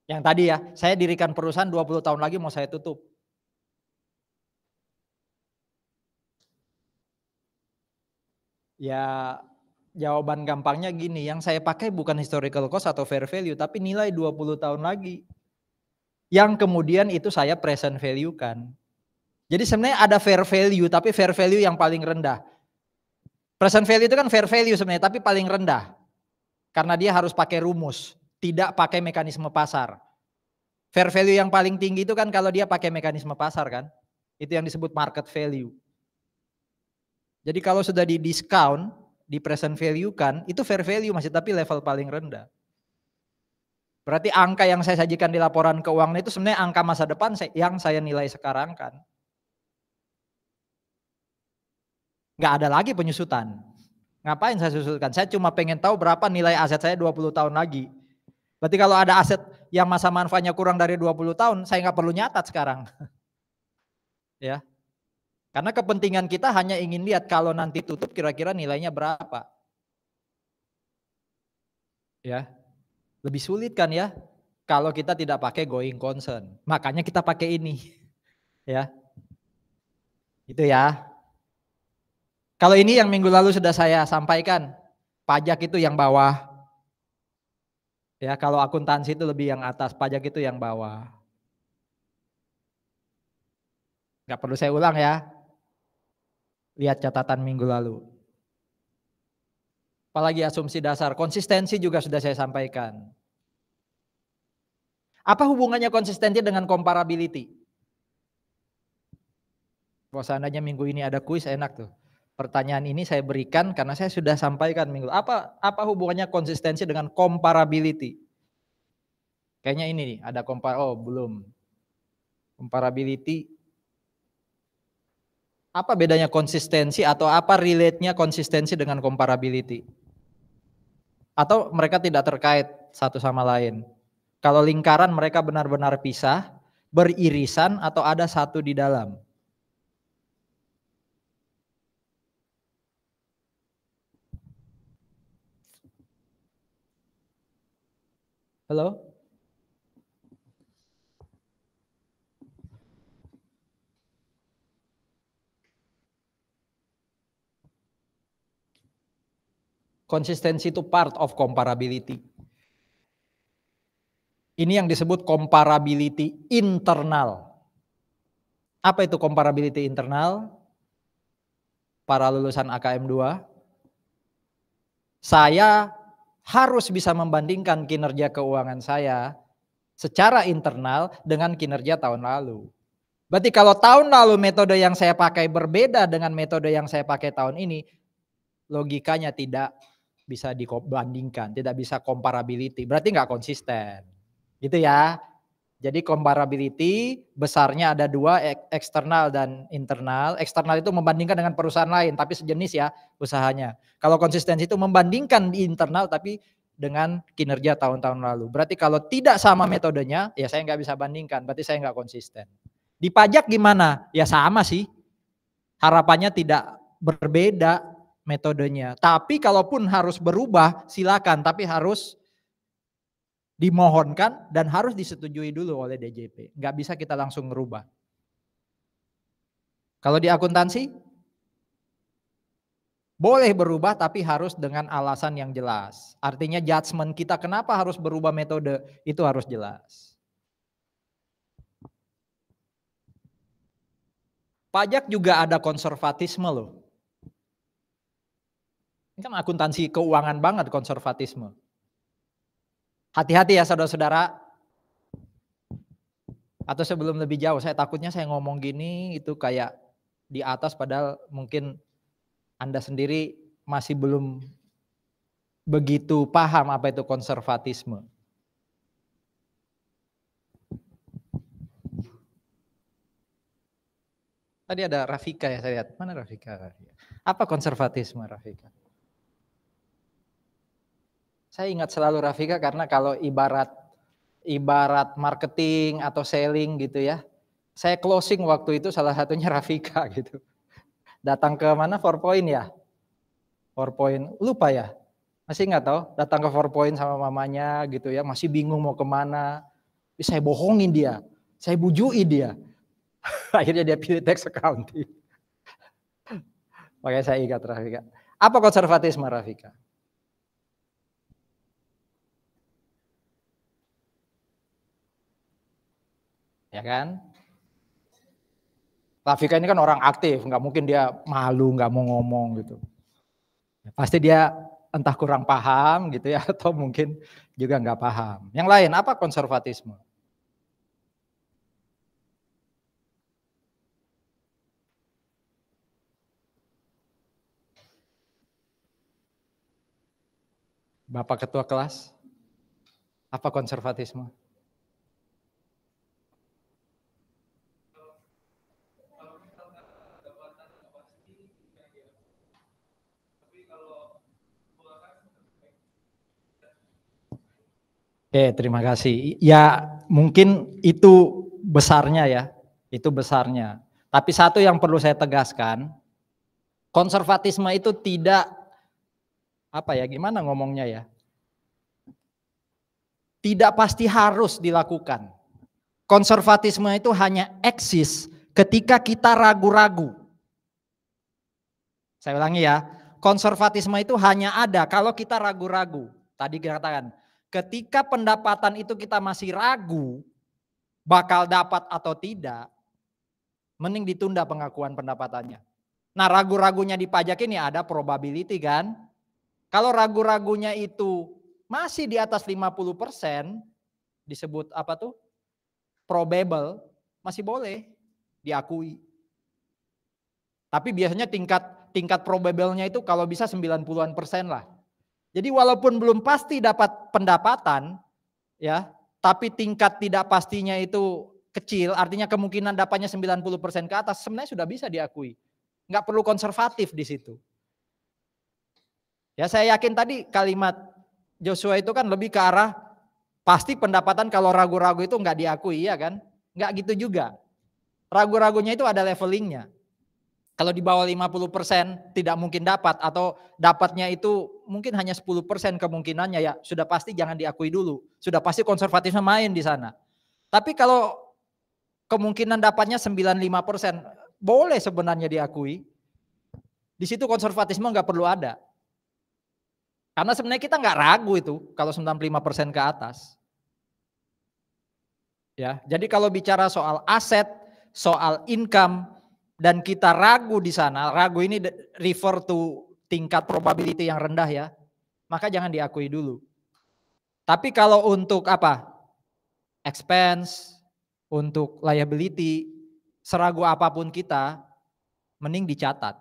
Yang tadi ya, saya dirikan perusahaan 20 tahun lagi mau saya tutup. Ya jawaban gampangnya gini, yang saya pakai bukan historical cost atau fair value, tapi nilai 20 tahun lagi. Yang kemudian itu saya present value kan. Jadi sebenarnya ada fair value, tapi fair value yang paling rendah. Present value itu kan fair value sebenarnya, tapi paling rendah. Karena dia harus pakai rumus, tidak pakai mekanisme pasar. Fair value yang paling tinggi itu kan kalau dia pakai mekanisme pasar kan. Itu yang disebut market value. Jadi kalau sudah di discount, di present value kan, itu fair value masih tapi level paling rendah. Berarti angka yang saya sajikan di laporan keuangan itu sebenarnya angka masa depan yang saya nilai sekarang kan. Nggak ada lagi penyusutan. Ngapain saya susulkan? Saya cuma pengen tahu berapa nilai aset saya 20 tahun lagi. Berarti kalau ada aset yang masa manfaatnya kurang dari 20 tahun, saya nggak perlu nyatat sekarang. Ya. Karena kepentingan kita hanya ingin lihat kalau nanti tutup kira-kira nilainya berapa. Ya. Lebih sulit kan ya kalau kita tidak pakai going concern. Makanya kita pakai ini. Ya. Itu ya. Kalau ini yang minggu lalu sudah saya sampaikan, pajak itu yang bawah. Ya, kalau akuntansi itu lebih yang atas, pajak itu yang bawah. Gak perlu saya ulang ya. Lihat catatan minggu lalu. Apalagi asumsi dasar, konsistensi juga sudah saya sampaikan. Apa hubungannya konsistensi dengan comparability? Kalau seandainya minggu ini ada kuis enak tuh. Pertanyaan ini saya berikan karena saya sudah sampaikan minggu. Apa hubungannya konsistensi dengan comparability? Kayaknya ini nih, ada oh belum. Comparability. Apa bedanya konsistensi atau apa relate-nya konsistensi dengan comparability? Atau mereka tidak terkait satu sama lain. Kalau lingkaran mereka benar-benar pisah, beririsan atau ada satu di dalam. Halo? Konsistensi itu part of comparability. Ini yang disebut comparability internal. Apa itu comparability internal? Para lulusan AKM 2, saya harus bisa membandingkan kinerja keuangan saya secara internal dengan kinerja tahun lalu. Berarti kalau tahun lalu metode yang saya pakai berbeda dengan metode yang saya pakai tahun ini, logikanya tidak bisa dibandingkan, tidak bisa comparability, berarti nggak konsisten. Gitu ya. Jadi comparability besarnya ada dua, eksternal dan internal. Eksternal itu membandingkan dengan perusahaan lain, tapi sejenis ya usahanya. Kalau konsistensi itu membandingkan di internal tapi dengan kinerja tahun-tahun lalu. Berarti kalau tidak sama metodenya, ya saya nggak bisa bandingkan, berarti saya nggak konsisten. Di pajak gimana? Ya sama sih. Harapannya tidak berbeda metodenya. Tapi kalaupun harus berubah, silakan. Tapi harus dimohonkan dan harus disetujui dulu oleh DJP. Nggak bisa kita langsung merubah. Kalau di akuntansi, boleh berubah tapi harus dengan alasan yang jelas. Artinya judgement kita kenapa harus berubah metode, itu harus jelas. Pajak juga ada konservatisme loh. Ini kan akuntansi keuangan banget konservatisme. Hati-hati ya saudara-saudara. Atau sebelum lebih jauh, saya takutnya saya ngomong gini itu kayak di atas padahal mungkin Anda sendiri masih belum begitu paham apa itu konservatisme. Tadi ada Rafika ya saya lihat. Mana Rafika? Apa konservatisme Rafika? Saya ingat selalu Rafika karena kalau ibarat marketing atau selling gitu ya. Saya closing waktu itu salah satunya Rafika gitu. Datang ke mana? 4Point ya? 4Point, lupa ya? Masih nggak tahu? Datang ke 4Point sama mamanya gitu ya, masih bingung mau kemana. Saya bohongin dia, saya bujui dia. Akhirnya dia pilih tax accounting. Makanya saya ingat Rafika. Apa konservatisme Rafika? Ya kan? Rafika ini kan orang aktif, nggak mungkin dia malu, nggak mau ngomong gitu. Pasti dia entah kurang paham gitu ya, atau mungkin juga nggak paham. Yang lain apa konservatisme? Bapak Ketua kelas, apa konservatisme? Terima kasih. Ya mungkin itu besarnya ya, itu besarnya. Tapi satu yang perlu saya tegaskan, konservatisme itu tidak, apa ya, gimana ngomongnya ya, tidak pasti harus dilakukan. Konservatisme itu hanya eksis ketika kita ragu-ragu. Saya ulangi ya, konservatisme itu hanya ada kalau kita ragu-ragu. Tadi katakan, ketika pendapatan itu kita masih ragu, bakal dapat atau tidak, mending ditunda pengakuan pendapatannya. Nah ragu-ragunya di pajak ini ada probability kan. Kalau ragu-ragunya itu masih di atas 50%, disebut apa tuh? Probable, masih boleh diakui. Tapi biasanya tingkat probable-nya itu kalau bisa 90-an% lah. Jadi walaupun belum pasti dapat pendapatan, ya, tapi tingkat tidak pastinya itu kecil, artinya kemungkinan dapatnya 90% ke atas, sebenarnya sudah bisa diakui. Nggak perlu konservatif di situ. Ya saya yakin tadi kalimat Joshua itu kan lebih ke arah pasti pendapatan kalau ragu-ragu itu nggak diakui, ya kan? Nggak gitu juga. Ragu-ragunya itu ada levelingnya. Kalau di bawah 50% tidak mungkin dapat, atau dapatnya itu mungkin hanya 10% kemungkinannya, ya sudah pasti jangan diakui dulu. Sudah pasti konservatifnya main di sana. Tapi kalau kemungkinan dapatnya 95%, boleh sebenarnya diakui. Di situ konservatisme nggak perlu ada. Karena sebenarnya kita nggak ragu itu kalau 95% ke atas. Ya, jadi kalau bicara soal aset, soal income, dan kita ragu di sana, ragu ini refer to tingkat probability yang rendah ya, maka jangan diakui dulu. Tapi kalau untuk apa? Expense, untuk liability, seragu apapun kita, mending dicatat.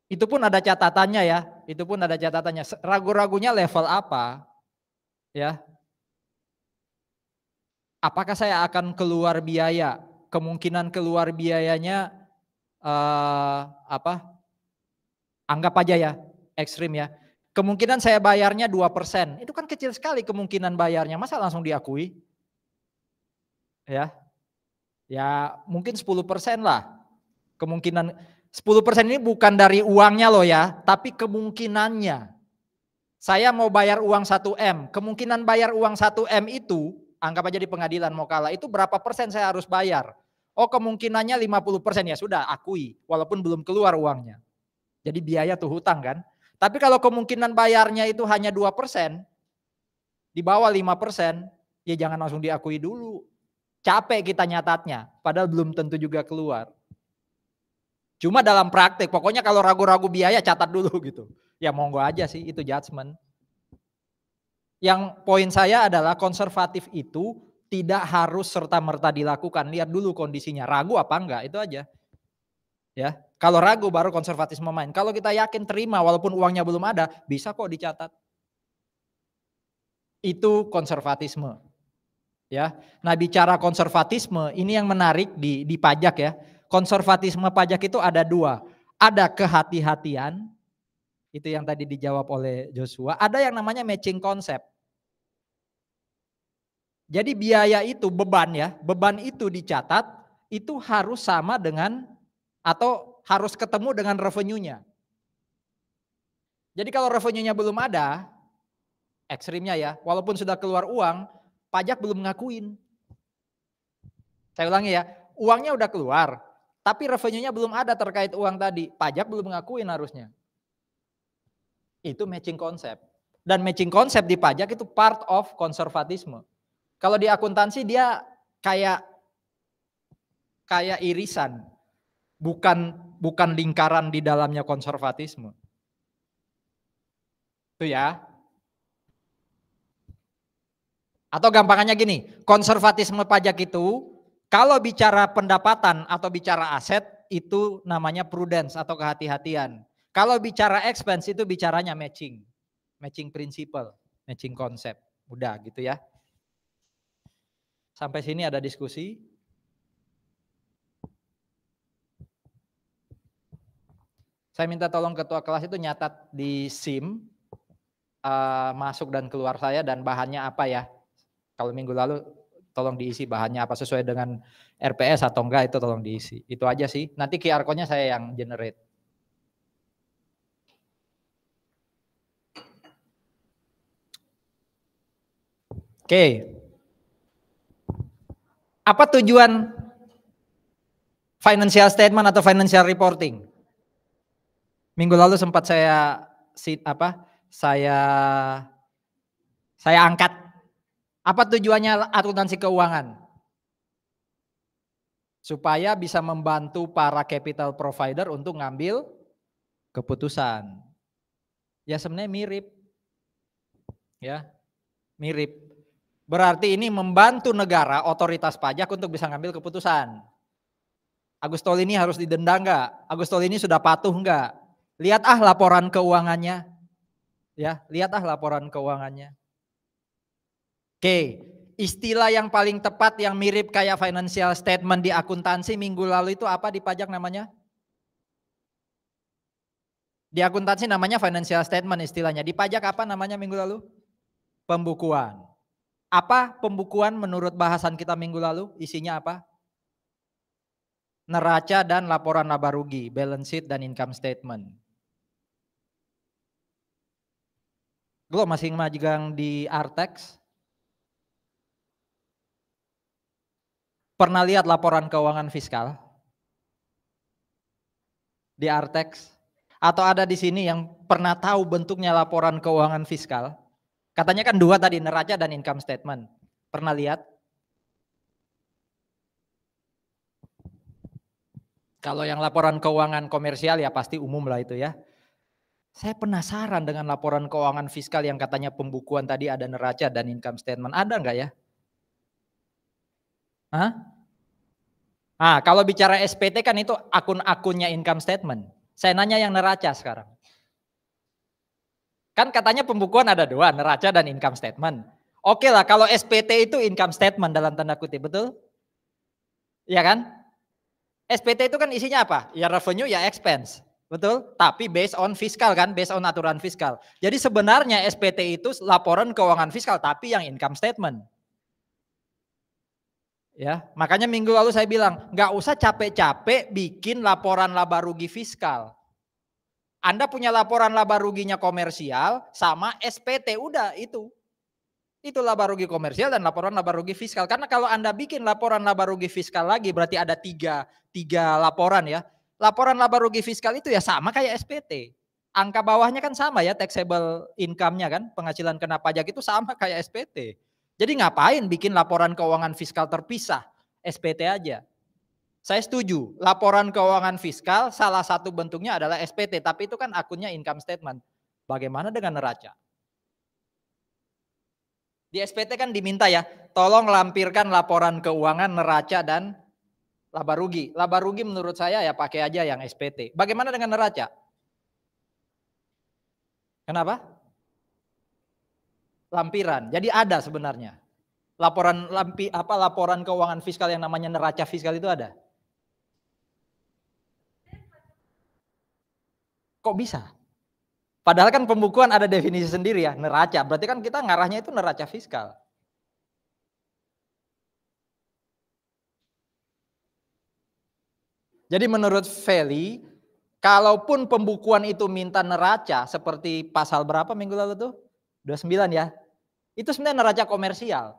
Itu pun ada catatannya ya, itu pun ada catatannya. Ragu-ragunya level apa? Ya. Apakah saya akan keluar biaya? Kemungkinan keluar biayanya anggap aja ya, ekstrim ya. Kemungkinan saya bayarnya 2%. Itu kan kecil sekali kemungkinan bayarnya, masa langsung diakui? Ya. Ya, mungkin 10% lah. Kemungkinan 10% ini bukan dari uangnya loh ya, tapi kemungkinannya. Saya mau bayar uang 1M, kemungkinan bayar uang 1M itu, anggap aja di pengadilan mau kalah, itu berapa persen saya harus bayar? Oh kemungkinannya 50%, ya sudah akui, walaupun belum keluar uangnya. Jadi biaya tuh hutang kan. Tapi kalau kemungkinan bayarnya itu hanya 2%, di bawah 5%, ya jangan langsung diakui dulu. Capek kita nyatatnya, padahal belum tentu juga keluar. Cuma dalam praktek, pokoknya kalau ragu-ragu biaya catat dulu gitu. Ya monggo aja sih, itu judgement. Yang poin saya adalah konservatif itu tidak harus serta-merta dilakukan. Lihat dulu kondisinya, ragu apa enggak, itu aja. Ya, kalau ragu baru konservatisme main. Kalau kita yakin terima walaupun uangnya belum ada, bisa kok dicatat. Itu konservatisme. Ya. Nah, bicara konservatisme, ini yang menarik di pajak ya. Konservatisme pajak itu ada dua. Ada kehati-hatian, itu yang tadi dijawab oleh Joshua. Ada yang namanya matching concept. Jadi biaya itu beban ya, beban itu dicatat, itu harus sama dengan atau harus ketemu dengan revenue-nya. Jadi kalau revenue-nya belum ada, ekstrimnya ya, walaupun sudah keluar uang, pajak belum ngakuin. Saya ulangi ya, uangnya udah keluar, tapi revenue-nya belum ada terkait uang tadi, pajak belum ngakuin harusnya. Itu matching concept. Dan matching concept di pajak itu part of konservatisme. Kalau di akuntansi dia kayak irisan, bukan lingkaran di dalamnya konservatisme. Itu ya. Atau gampangannya gini, konservatisme pajak itu kalau bicara pendapatan atau bicara aset itu namanya prudence atau kehati-hatian. Kalau bicara expense itu bicaranya matching. Matching principle, matching concept. Udah gitu ya. Sampai sini ada diskusi. Saya minta tolong ketua kelas itu nyatat di SIM masuk dan keluar saya dan bahannya apa ya. Kalau minggu lalu tolong diisi bahannya apa sesuai dengan RPS atau enggak itu tolong diisi. Itu aja sih. Nanti QR code-nya saya yang generate. Oke. Apa tujuan financial statement atau financial reporting? Minggu lalu sempat saya angkat. Apa tujuannya akuntansi keuangan? Supaya bisa membantu para capital provider untuk ngambil keputusan. Ya sebenarnya mirip. Ya, mirip. Berarti ini membantu negara, otoritas pajak untuk bisa ngambil keputusan. Agus Tolini harus didenda enggak? Agus Tolini sudah patuh enggak? Lihat laporan keuangannya. Ya, lihat laporan keuangannya. Oke, istilah yang paling tepat yang mirip kayak financial statement di akuntansi minggu lalu itu apa di pajak namanya? Di akuntansi namanya financial statement istilahnya. Di pajak apa namanya minggu lalu? Pembukuan. Apa pembukuan menurut bahasan kita minggu lalu? Isinya apa? Neraca dan laporan laba rugi, balance sheet dan income statement. Glo masih magang di Artex? Pernah lihat laporan keuangan fiskal di Artex? Atau ada di sini yang pernah tahu bentuknya laporan keuangan fiskal? Katanya kan dua tadi, neraca dan income statement. Pernah lihat? Kalau yang laporan keuangan komersial ya pasti umum lah itu ya. Saya penasaran dengan laporan keuangan fiskal yang katanya pembukuan tadi ada neraca dan income statement. Ada nggak ya? Hah? Nah, kalau bicara SPT kan itu akun-akunnya income statement. Saya nanya yang neraca sekarang. Kan katanya pembukuan ada dua, neraca dan income statement. Oke lah, kalau SPT itu income statement dalam tanda kutip, betul? Iya kan? SPT itu kan isinya apa? Ya revenue, ya expense. Betul? Tapi based on fiskal kan, based on aturan fiskal. Jadi sebenarnya SPT itu laporan keuangan fiskal, tapi yang income statement. Ya, makanya minggu lalu saya bilang, nggak usah capek-capek bikin laporan laba rugi fiskal. Anda punya laporan laba ruginya komersial sama SPT, udah itu. Itu laba rugi komersial dan laporan laba rugi fiskal. Karena kalau Anda bikin laporan laba rugi fiskal lagi berarti ada tiga laporan ya. Laporan laba rugi fiskal itu ya sama kayak SPT. Angka bawahnya kan sama ya, taxable income-nya kan, penghasilan kena pajak itu sama kayak SPT. Jadi ngapain bikin laporan keuangan fiskal terpisah, SPT aja. Saya setuju, laporan keuangan fiskal salah satu bentuknya adalah SPT, tapi itu kan akunnya income statement. Bagaimana dengan neraca? Di SPT kan diminta ya, tolong lampirkan laporan keuangan neraca dan laba rugi. Laba rugi menurut saya ya pakai aja yang SPT. Bagaimana dengan neraca? Kenapa? Lampiran. Jadi ada sebenarnya. Laporan keuangan fiskal yang namanya neraca fiskal itu ada. Kok bisa? Padahal kan pembukuan ada definisi sendiri ya, neraca. Berarti kan kita ngarahnya itu neraca fiskal. Jadi menurut Feli, kalaupun pembukuan itu minta neraca seperti pasal berapa minggu lalu tuh? 29 ya. Itu sebenarnya neraca komersial.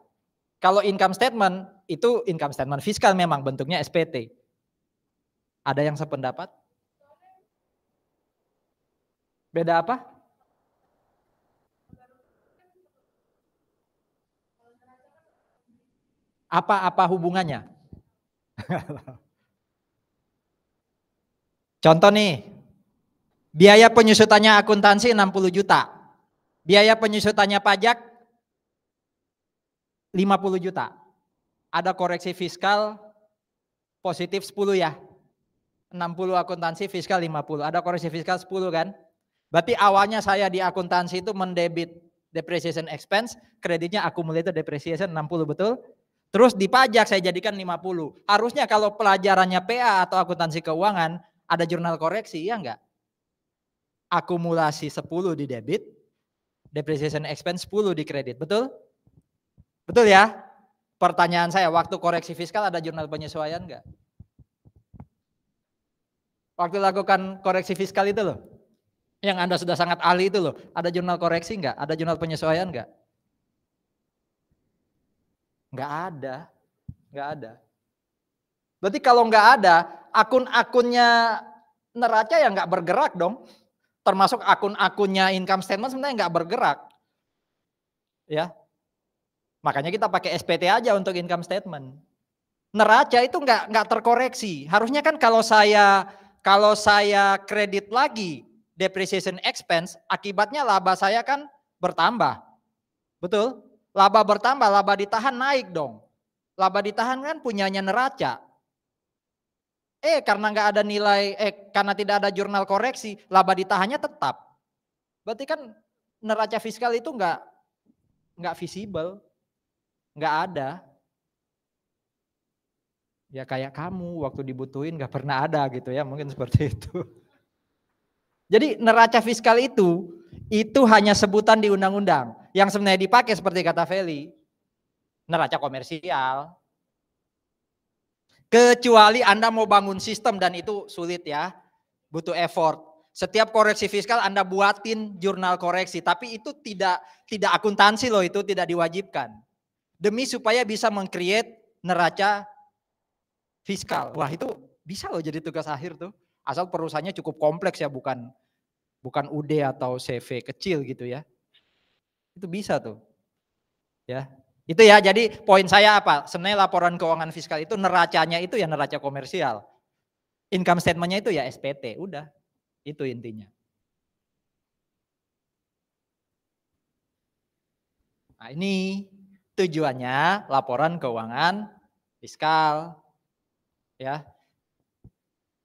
Kalau income statement itu income statement fiskal memang bentuknya SPT. Ada yang sependapat? Beda apa? Apa hubungannya? Contoh nih, biaya penyusutannya akuntansi 60 juta. Biaya penyusutannya pajak 50 juta. Ada koreksi fiskal positif 10 ya. 60 akuntansi, fiskal 50. Ada koreksi fiskal 10 kan? Berarti awalnya saya di akuntansi itu mendebit depreciation expense, kreditnya accumulated depreciation 60, betul? Terus di pajak saya jadikan 50. Harusnya kalau pelajarannya PA atau akuntansi keuangan ada jurnal koreksi, ya enggak? Akumulasi 10 di debit, depreciation expense 10 di kredit, betul? Betul ya? Pertanyaan saya, waktu koreksi fiskal ada jurnal penyesuaian enggak? Waktu lakukan koreksi fiskal itu loh, yang Anda sudah sangat ahli itu loh, ada jurnal koreksi enggak? Ada jurnal penyesuaian enggak? Enggak ada, enggak ada. Berarti kalau enggak ada, akun-akunnya neraca ya enggak bergerak dong. Termasuk akun-akunnya income statement sebenarnya enggak bergerak. Ya. Makanya kita pakai SPT aja untuk income statement. Neraca itu enggak terkoreksi. Harusnya kan kalau saya kredit lagi depreciation expense, akibatnya laba saya kan bertambah. Betul? Laba bertambah, laba ditahan naik dong. Laba ditahan kan punyanya neraca. Karena nggak ada nilai, karena tidak ada jurnal koreksi, laba ditahannya tetap. Berarti kan neraca fiskal itu nggak visible, nggak ada. Ya kayak kamu waktu dibutuhin nggak pernah ada gitu ya, mungkin seperti itu. Jadi neraca fiskal itu hanya sebutan di undang-undang. Yang sebenarnya dipakai seperti kata Feli, neraca komersial. Kecuali Anda mau bangun sistem dan itu sulit ya, butuh effort. Setiap koreksi fiskal Anda buatin jurnal koreksi, tapi itu tidak akuntansi loh, itu tidak diwajibkan. Demi supaya bisa meng-create neraca fiskal. Wah, itu bisa loh jadi tugas akhir tuh. Asal perusahaannya cukup kompleks ya, bukan UD atau CV kecil gitu ya. Itu bisa tuh. Ya. Itu ya, jadi poin saya apa? Sebenarnya laporan keuangan fiskal itu neracanya itu ya neraca komersial. Income statement-nya itu ya SPT, udah. Itu intinya. Nah, ini tujuannya laporan keuangan fiskal. Ya.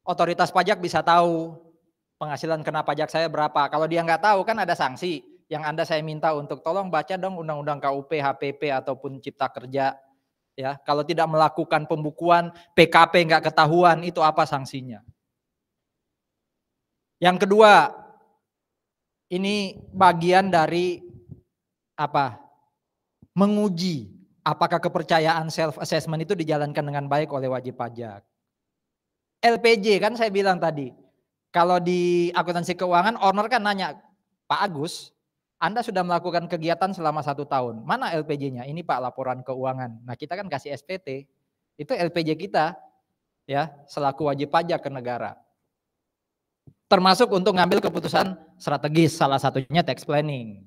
Otoritas pajak bisa tahu penghasilan kena pajak saya berapa. Kalau dia nggak tahu kan ada sanksi. Yang Anda saya minta untuk tolong baca dong undang-undang KUP, HPP ataupun Cipta Kerja. Ya, kalau tidak melakukan pembukuan, PKP nggak ketahuan, itu apa sanksinya? Yang kedua, ini bagian dari apa? Menguji apakah kepercayaan self assessment itu dijalankan dengan baik oleh wajib pajak. LPJ kan saya bilang tadi, kalau di akuntansi keuangan owner kan nanya, Pak Agus, Anda sudah melakukan kegiatan selama 1 tahun, mana LPJ-nya? Ini Pak laporan keuangan. Nah kita kan kasih SPT, itu LPJ kita ya selaku wajib pajak ke negara. Termasuk untuk ngambil keputusan strategis, salah satunya tax planning.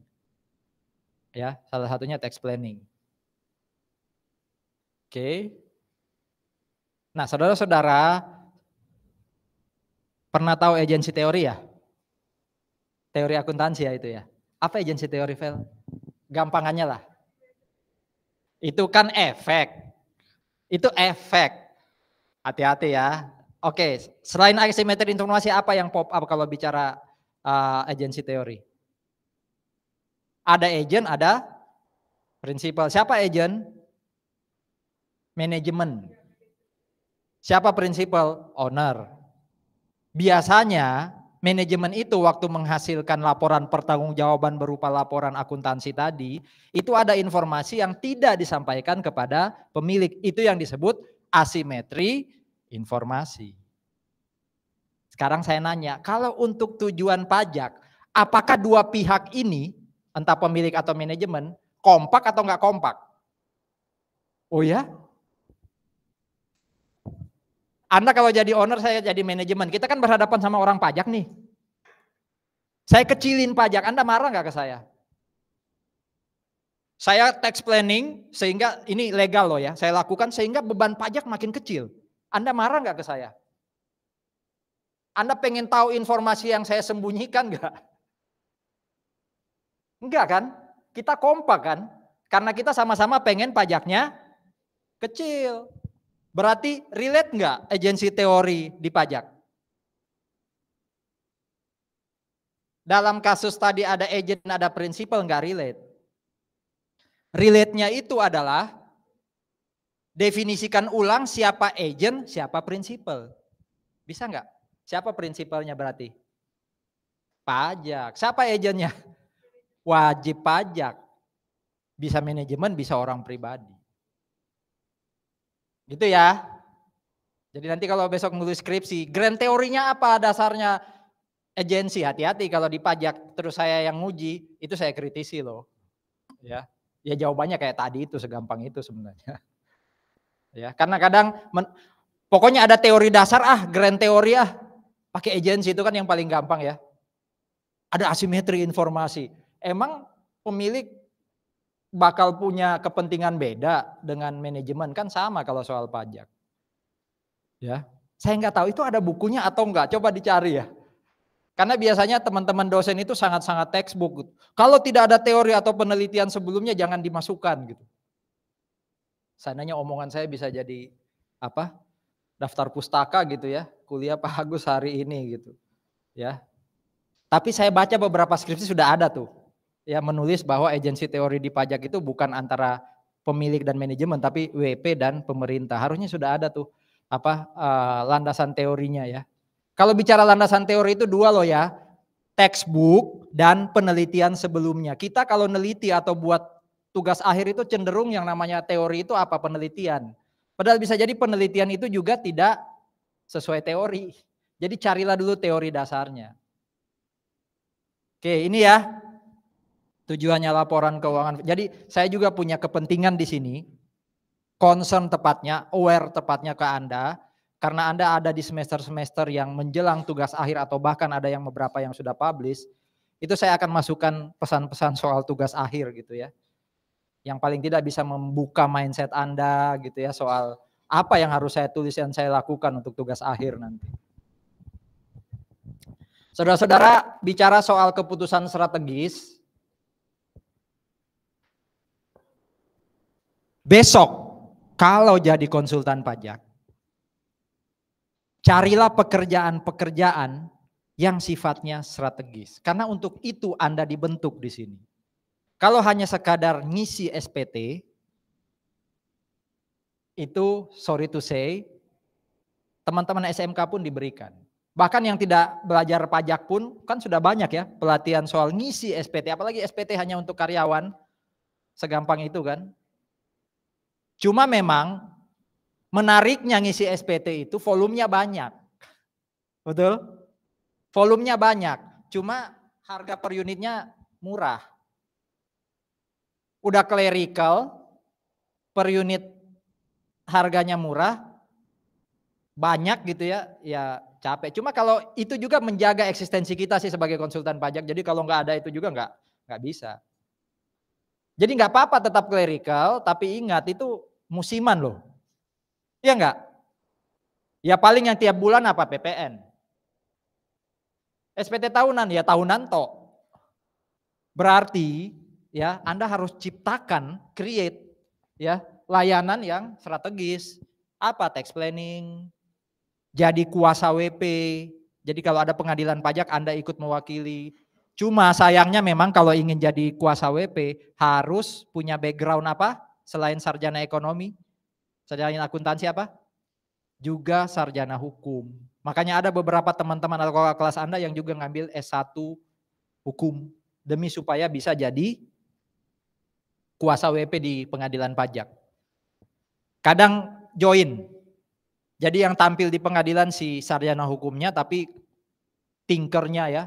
Ya, salah satunya tax planning. Oke. Nah, saudara-saudara, pernah tahu agensi teori ya? Teori akuntansi ya itu ya. Apa agensi teori, Vel? Gampangannya lah. Itu kan efek. Itu efek. Hati-hati ya. Oke, selain asimetri informasi apa yang pop up kalau bicara agensi teori? Ada agent, ada prinsipal. Siapa agent? Manajemen. Siapa prinsipal? Owner. Biasanya manajemen itu waktu menghasilkan laporan pertanggungjawaban berupa laporan akuntansi tadi, itu ada informasi yang tidak disampaikan kepada pemilik. Itu yang disebut asimetri informasi. Sekarang saya nanya, kalau untuk tujuan pajak, apakah dua pihak ini, entah pemilik atau manajemen, kompak atau enggak kompak? Oh ya? Anda kalau jadi owner, saya jadi manajemen. Kita kan berhadapan sama orang pajak nih. Saya kecilin pajak, Anda marah nggak ke saya? Saya tax planning sehingga ini legal loh ya. Saya lakukan sehingga beban pajak makin kecil. Anda marah nggak ke saya? Anda pengen tahu informasi yang saya sembunyikan nggak? Enggak kan? Kita kompak kan? Karena kita sama-sama pengen pajaknya kecil. Berarti relate nggak agensi teori di pajak? Dalam kasus tadi ada agent, ada prinsipal, nggak relate. Relate-nya itu adalah definisikan ulang siapa agent, siapa prinsipal. Bisa nggak? Siapa prinsipalnya berarti? Pajak. Siapa agentnya? Wajib pajak. Bisa manajemen, bisa orang pribadi. Gitu ya. Jadi nanti kalau besok nulis skripsi, grand teorinya apa dasarnya agensi? Hati-hati kalau di pajak terus saya yang nguji, itu saya kritisi loh. Ya. Ya jawabannya kayak tadi itu, segampang itu sebenarnya. Ya, karena kadang pokoknya ada teori dasar grand teori pakai agensi itu kan yang paling gampang ya. Ada asimetri informasi. Emang pemilik bakal punya kepentingan beda dengan manajemen, kan sama kalau soal pajak. Ya, saya nggak tahu itu ada bukunya atau enggak, coba dicari ya. Karena biasanya teman-teman dosen itu sangat-sangat textbook. Kalau tidak ada teori atau penelitian sebelumnya jangan dimasukkan gitu. Seandainya omongan saya bisa jadi apa? Daftar pustaka gitu ya, kuliah Pak Agus hari ini gitu. Ya. Tapi saya baca beberapa skripsi sudah ada tuh. Ya, menulis bahwa agensi teori di pajak itu bukan antara pemilik dan manajemen tapi WP dan pemerintah. Harusnya sudah ada tuh landasan teorinya ya. Kalau bicara landasan teori itu dua loh ya. textbook dan penelitian sebelumnya. Kita kalau neliti atau buat tugas akhir itu cenderung yang namanya teori itu apa? Penelitian. Padahal bisa jadi penelitian itu juga tidak sesuai teori. Jadi carilah dulu teori dasarnya. Oke, ini ya tujuannya laporan keuangan. Jadi saya juga punya kepentingan di sini, concern tepatnya, aware tepatnya ke Anda, karena Anda ada di semester-semester yang menjelang tugas akhir atau bahkan ada yang beberapa yang sudah publish, itu saya akan masukkan pesan-pesan soal tugas akhir gitu ya. Yang paling tidak bisa membuka mindset Anda gitu ya soal apa yang harus saya tulis dan saya lakukan untuk tugas akhir nanti. Saudara-saudara, bicara soal keputusan strategis, besok kalau jadi konsultan pajak, carilah pekerjaan-pekerjaan yang sifatnya strategis. Karena untuk itu Anda dibentuk di sini. Kalau hanya sekadar ngisi SPT, itu sorry to say, teman-teman SMK pun diberikan. Bahkan yang tidak belajar pajak pun kan sudah banyak ya pelatihan soal ngisi SPT. Apalagi SPT hanya untuk karyawan, segampang itu kan. Cuma memang menariknya ngisi SPT itu volumenya banyak. Betul? Volumenya banyak, cuma harga per unitnya murah. Udah clerical, per unit harganya murah, banyak gitu ya, ya capek. Cuma kalau itu juga menjaga eksistensi kita sih sebagai konsultan pajak. Jadi kalau nggak ada itu juga nggak bisa. Jadi nggak apa-apa tetap clerical, tapi ingat itu musiman loh. Iya nggak? Ya paling yang tiap bulan apa PPN. SPT tahunan ya tahunan toh. Berarti ya Anda harus ciptakan, create ya layanan yang strategis. Apa tax planning, jadi kuasa WP. Jadi kalau ada pengadilan pajak Anda ikut mewakili. Cuma sayangnya memang kalau ingin jadi kuasa WP harus punya background apa? Selain sarjana ekonomi, sarjana akuntansi apa? Juga sarjana hukum. Makanya ada beberapa teman-teman atau kakak kelas Anda yang juga ngambil S1 hukum demi supaya bisa jadi kuasa WP di pengadilan pajak. Kadang join. Jadi yang tampil di pengadilan si sarjana hukumnya tapi tinkernya ya,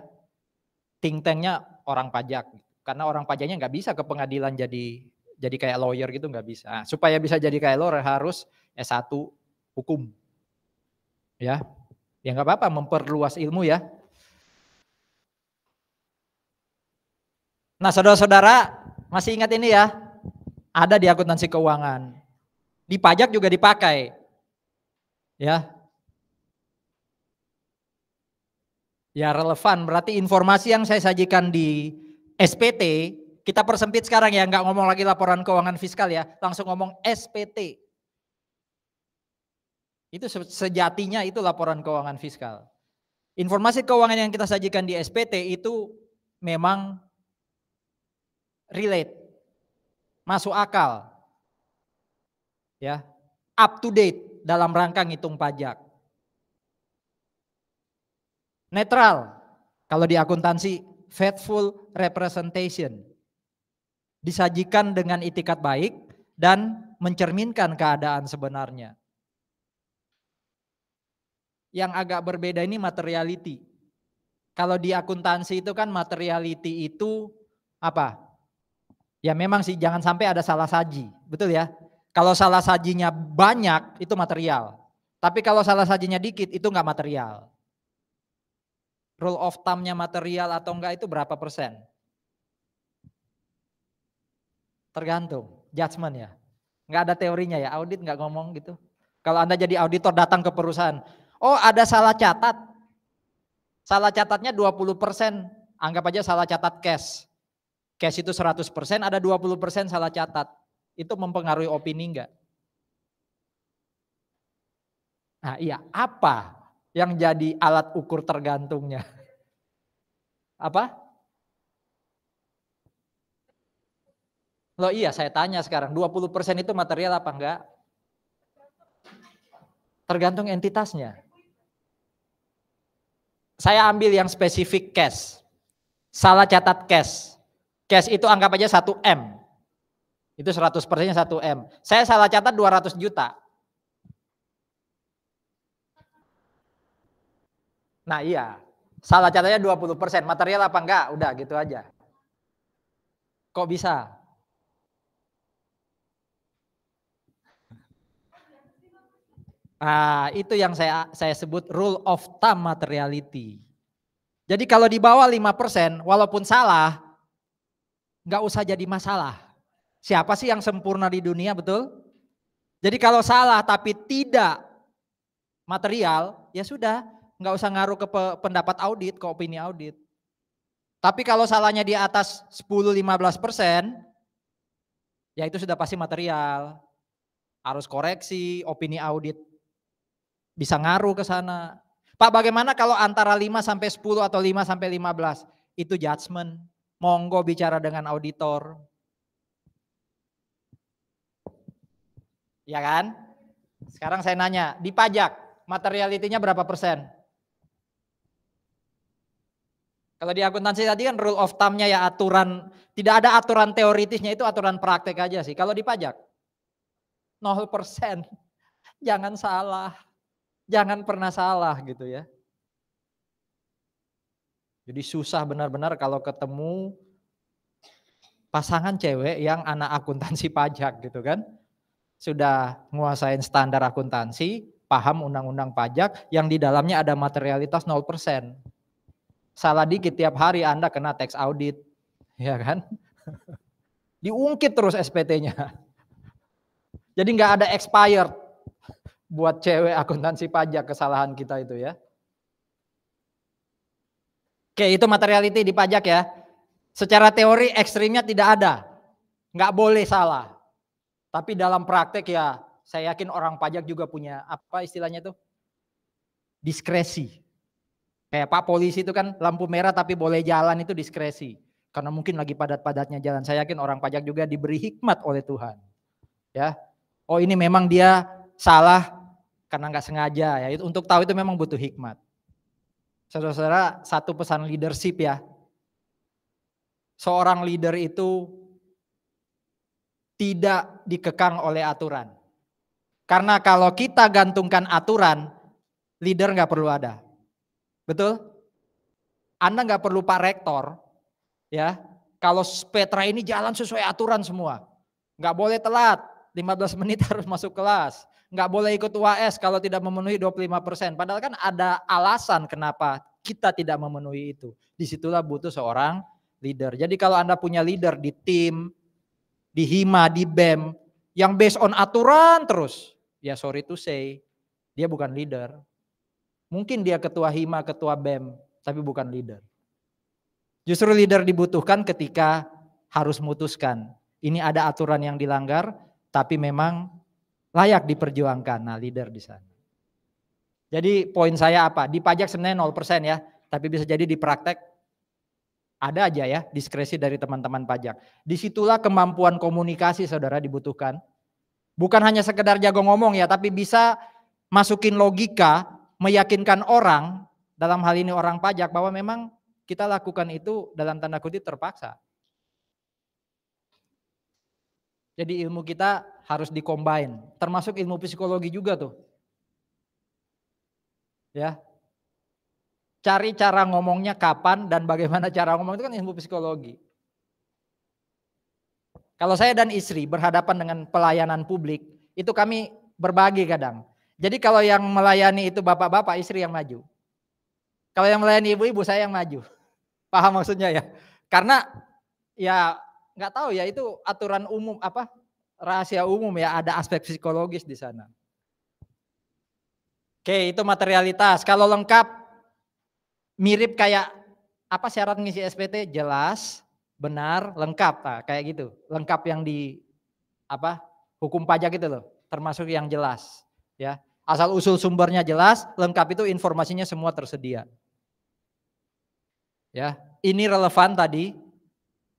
think tanknya orang pajak. Karena orang pajaknya nggak bisa ke pengadilan jadi kayak lawyer gitu nggak bisa. Nah, supaya bisa jadi kayak lawyer harus S1 hukum. Ya, ya nggak apa-apa memperluas ilmu ya. Nah saudara-saudara masih ingat ini ya, ada di akuntansi keuangan. Di pajak juga dipakai. Ya. Ya relevan, berarti informasi yang saya sajikan di SPT, kita persempit sekarang ya, nggak ngomong lagi laporan keuangan fiskal ya, langsung ngomong SPT. Itu sejatinya itu laporan keuangan fiskal. Informasi keuangan yang kita sajikan di SPT itu memang relate, masuk akal, ya, up to date dalam rangka ngitung pajak. Netral, kalau di akuntansi faithful representation. Disajikan dengan itikat baik dan mencerminkan keadaan sebenarnya. Yang agak berbeda ini materiality. Kalau di akuntansi itu kan materiality itu apa? Ya memang sih jangan sampai ada salah saji, betul ya? Kalau salah sajinya banyak itu material. Tapi kalau salah sajinya dikit itu enggak material. Rule of thumb-nya material atau enggak itu berapa persen? Tergantung, judgment ya. Enggak ada teorinya ya, audit enggak ngomong gitu. Kalau Anda jadi auditor datang ke perusahaan, oh ada salah catat. Salah catatnya 20%, anggap aja salah catat cash. Cash itu 100%, ada 20% salah catat. Itu mempengaruhi opini enggak? Nah iya, apa yang jadi alat ukur tergantungnya? Apa? Loh iya saya tanya sekarang, 20% itu material apa enggak? Tergantung entitasnya. Saya ambil yang spesifik cash. Salah catat cash. Cash itu anggap aja 1 M. Itu 100%-nya 1 M. Saya salah catat 200 juta. Nah iya, salah catatnya 20%. Material apa enggak? Udah gitu aja. Kok bisa? Nah, itu yang saya sebut rule of thumb materiality. Jadi kalau di bawah 5%, walaupun salah, nggak usah jadi masalah. Siapa sih yang sempurna di dunia, betul? Jadi kalau salah tapi tidak material, ya sudah, nggak usah ngaruh ke pendapat audit, ke opini audit. Tapi kalau salahnya di atas 10-15%, ya itu sudah pasti material. Harus koreksi, opini audit bisa ngaruh ke sana. Pak, bagaimana kalau antara 5 sampai 10 atau 5 sampai 15? Itu judgement. Monggo bicara dengan auditor. Ya kan? Sekarang saya nanya, di pajak materialitinya berapa persen? Kalau di akuntansi tadi kan rule of thumb-nya ya aturan, tidak ada aturan teoritisnya, itu aturan praktek aja sih. Kalau di pajak 0%. Jangan salah. Jangan pernah salah gitu ya. Jadi susah benar-benar kalau ketemu pasangan cewek yang anak akuntansi pajak gitu kan. Sudah nguasain standar akuntansi, paham undang-undang pajak, yang di dalamnya ada materialitas 0%. Salah dikit tiap hari Anda kena tax audit, ya kan? Diungkit terus SPT-nya. Jadi nggak ada expired buat cewek akuntansi pajak kesalahan kita itu ya. Oke, itu materiality di pajak ya. Secara teori ekstrimnya tidak ada. Nggak boleh salah. Tapi dalam praktek ya saya yakin orang pajak juga punya apa istilahnya itu? Diskresi. Kayak Pak polisi itu kan lampu merah tapi boleh jalan itu diskresi. Karena mungkin lagi padat-padatnya jalan. Saya yakin orang pajak juga diberi hikmat oleh Tuhan. Ya. Oh ini memang dia salah karena nggak sengaja ya. Untuk tahu itu memang butuh hikmat. Saudara-saudara, satu pesan leadership ya. Seorang leader itu tidak dikekang oleh aturan. Karena kalau kita gantungkan aturan, leader nggak perlu ada. Betul? Anda nggak perlu Pak Rektor, ya. Kalau Petra ini jalan sesuai aturan semua. Nggak boleh telat, 15 menit harus masuk kelas. Nggak boleh ikut UAS kalau tidak memenuhi 25%. Padahal kan ada alasan kenapa kita tidak memenuhi itu. Disitulah butuh seorang leader. Jadi kalau Anda punya leader di tim, di Hima, di BEM, yang based on aturan terus, ya sorry to say, dia bukan leader. Mungkin dia ketua Hima, ketua BEM, tapi bukan leader. Justru leader dibutuhkan ketika harus memutuskan. Ini ada aturan yang dilanggar, tapi memang layak diperjuangkan. Nah, leader di sana. Jadi poin saya apa? Di pajak sebenarnya 0% ya, tapi bisa jadi di praktek ada aja ya diskresi dari teman-teman pajak. Disitulah kemampuan komunikasi saudara dibutuhkan. Bukan hanya sekedar jago ngomong ya, tapi bisa masukin logika, meyakinkan orang, dalam hal ini orang pajak, bahwa memang kita lakukan itu dalam tanda kutip terpaksa. Jadi ilmu kita harus dikombin, termasuk ilmu psikologi juga tuh. Ya. Cari cara ngomongnya kapan dan bagaimana cara ngomong itu kan ilmu psikologi. Kalau saya dan istri berhadapan dengan pelayanan publik, itu kami berbagi kadang. Jadi kalau yang melayani itu bapak-bapak, istri yang maju. Kalau yang melayani ibu-ibu, saya yang maju. Paham maksudnya ya? Karena ya nggak tahu ya itu aturan umum apa rahasia umum ya, ada aspek psikologis di sana. Oke, itu materialitas. Kalau lengkap mirip kayak apa syarat ngisi SPT? Jelas, benar, lengkap. Nah, kayak gitu. Lengkap yang di apa? Hukum pajak itu loh, termasuk yang jelas, ya. Asal usul sumbernya jelas, lengkap itu informasinya semua tersedia. Ya, ini relevan tadi.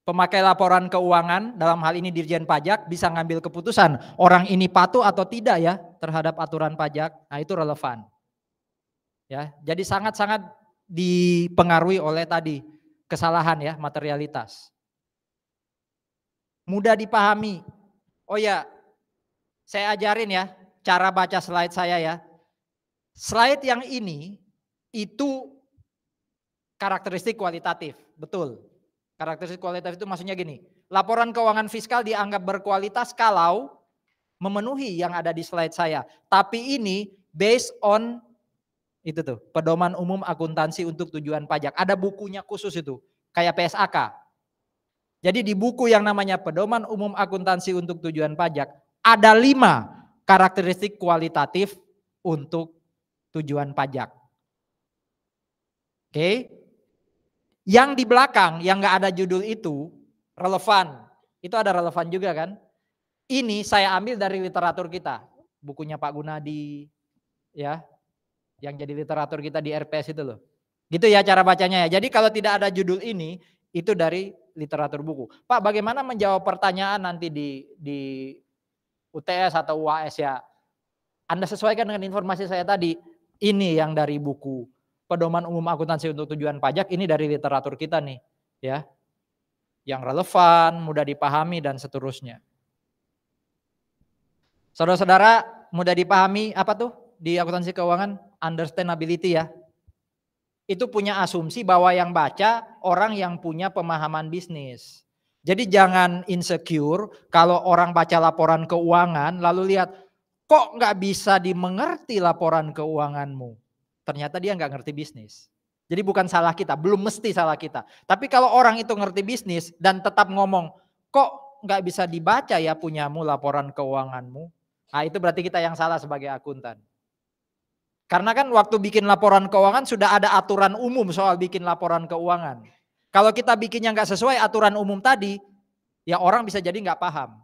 Pemakai laporan keuangan dalam hal ini Dirjen Pajak bisa ngambil keputusan orang ini patuh atau tidak ya terhadap aturan pajak. Nah, itu relevan. Ya, jadi sangat-sangat dipengaruhi oleh tadi kesalahan ya, materialitas. Mudah dipahami. Oh ya, saya ajarin ya cara baca slide saya ya. Slide yang ini itu karakteristik kualitatif, betul. Karakteristik kualitatif itu maksudnya gini, laporan keuangan fiskal dianggap berkualitas kalau memenuhi yang ada di slide saya. Tapi ini based on itu tuh, pedoman umum akuntansi untuk tujuan pajak. Ada bukunya khusus itu, kayak PSAK. Jadi di buku yang namanya pedoman umum akuntansi untuk tujuan pajak, ada 5 karakteristik kualitatif untuk tujuan pajak. Oke. Yang di belakang yang nggak ada judul itu relevan. Itu ada relevan juga kan? Ini saya ambil dari literatur kita. Bukunya Pak Gunadi ya. Yang jadi literatur kita di RPS itu loh. Gitu ya cara bacanya ya. Jadi kalau tidak ada judul ini itu dari literatur buku. Pak, bagaimana menjawab pertanyaan nanti di UTS atau UAS ya? Anda sesuaikan dengan informasi saya tadi. Ini yang dari buku Pedoman Umum Akuntansi untuk Tujuan Pajak, ini dari literatur kita nih, ya. Yang relevan, mudah dipahami dan seterusnya. Saudara-saudara, mudah dipahami apa tuh di akuntansi keuangan? Understandability ya. Itu punya asumsi bahwa yang baca orang yang punya pemahaman bisnis. Jadi jangan insecure kalau orang baca laporan keuangan lalu lihat kok nggak bisa dimengerti laporan keuanganmu. Ternyata dia nggak ngerti bisnis. Jadi bukan salah kita, belum mesti salah kita. Tapi kalau orang itu ngerti bisnis dan tetap ngomong kok nggak bisa dibaca ya punyamu laporan keuanganmu. Nah itu berarti kita yang salah sebagai akuntan. Karena kan waktu bikin laporan keuangan sudah ada aturan umum soal bikin laporan keuangan. Kalau kita bikinnya nggak sesuai aturan umum tadi, ya orang bisa jadi nggak paham.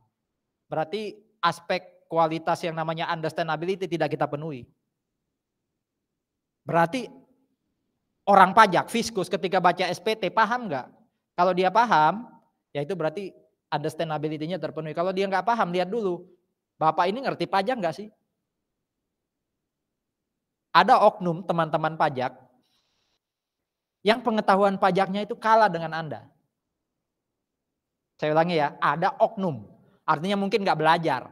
Berarti aspek kualitas yang namanya understandability tidak kita penuhi. Berarti orang pajak, fiskus ketika baca SPT paham nggak? Kalau dia paham, ya itu berarti understandability-nya terpenuhi. Kalau dia nggak paham, lihat dulu, Bapak ini ngerti pajak nggak sih? Ada oknum teman-teman pajak yang pengetahuan pajaknya itu kalah dengan Anda. Saya ulangi ya, ada oknum. Artinya mungkin nggak belajar.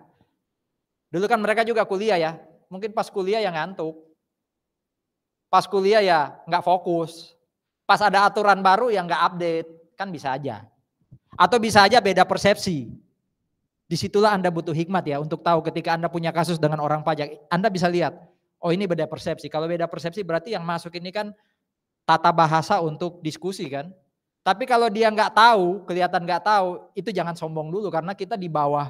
Dulu kan mereka juga kuliah ya, mungkin pas kuliah yang ngantuk. Pas kuliah ya nggak fokus. Pas ada aturan baru yang nggak update, kan bisa aja. Atau bisa aja beda persepsi. Disitulah Anda butuh hikmat ya untuk tahu ketika Anda punya kasus dengan orang pajak. Anda bisa lihat, oh ini beda persepsi. Kalau beda persepsi berarti yang masuk ini kan tata bahasa untuk diskusi kan. Tapi kalau dia nggak tahu, kelihatan nggak tahu, itu jangan sombong dulu karena kita di bawah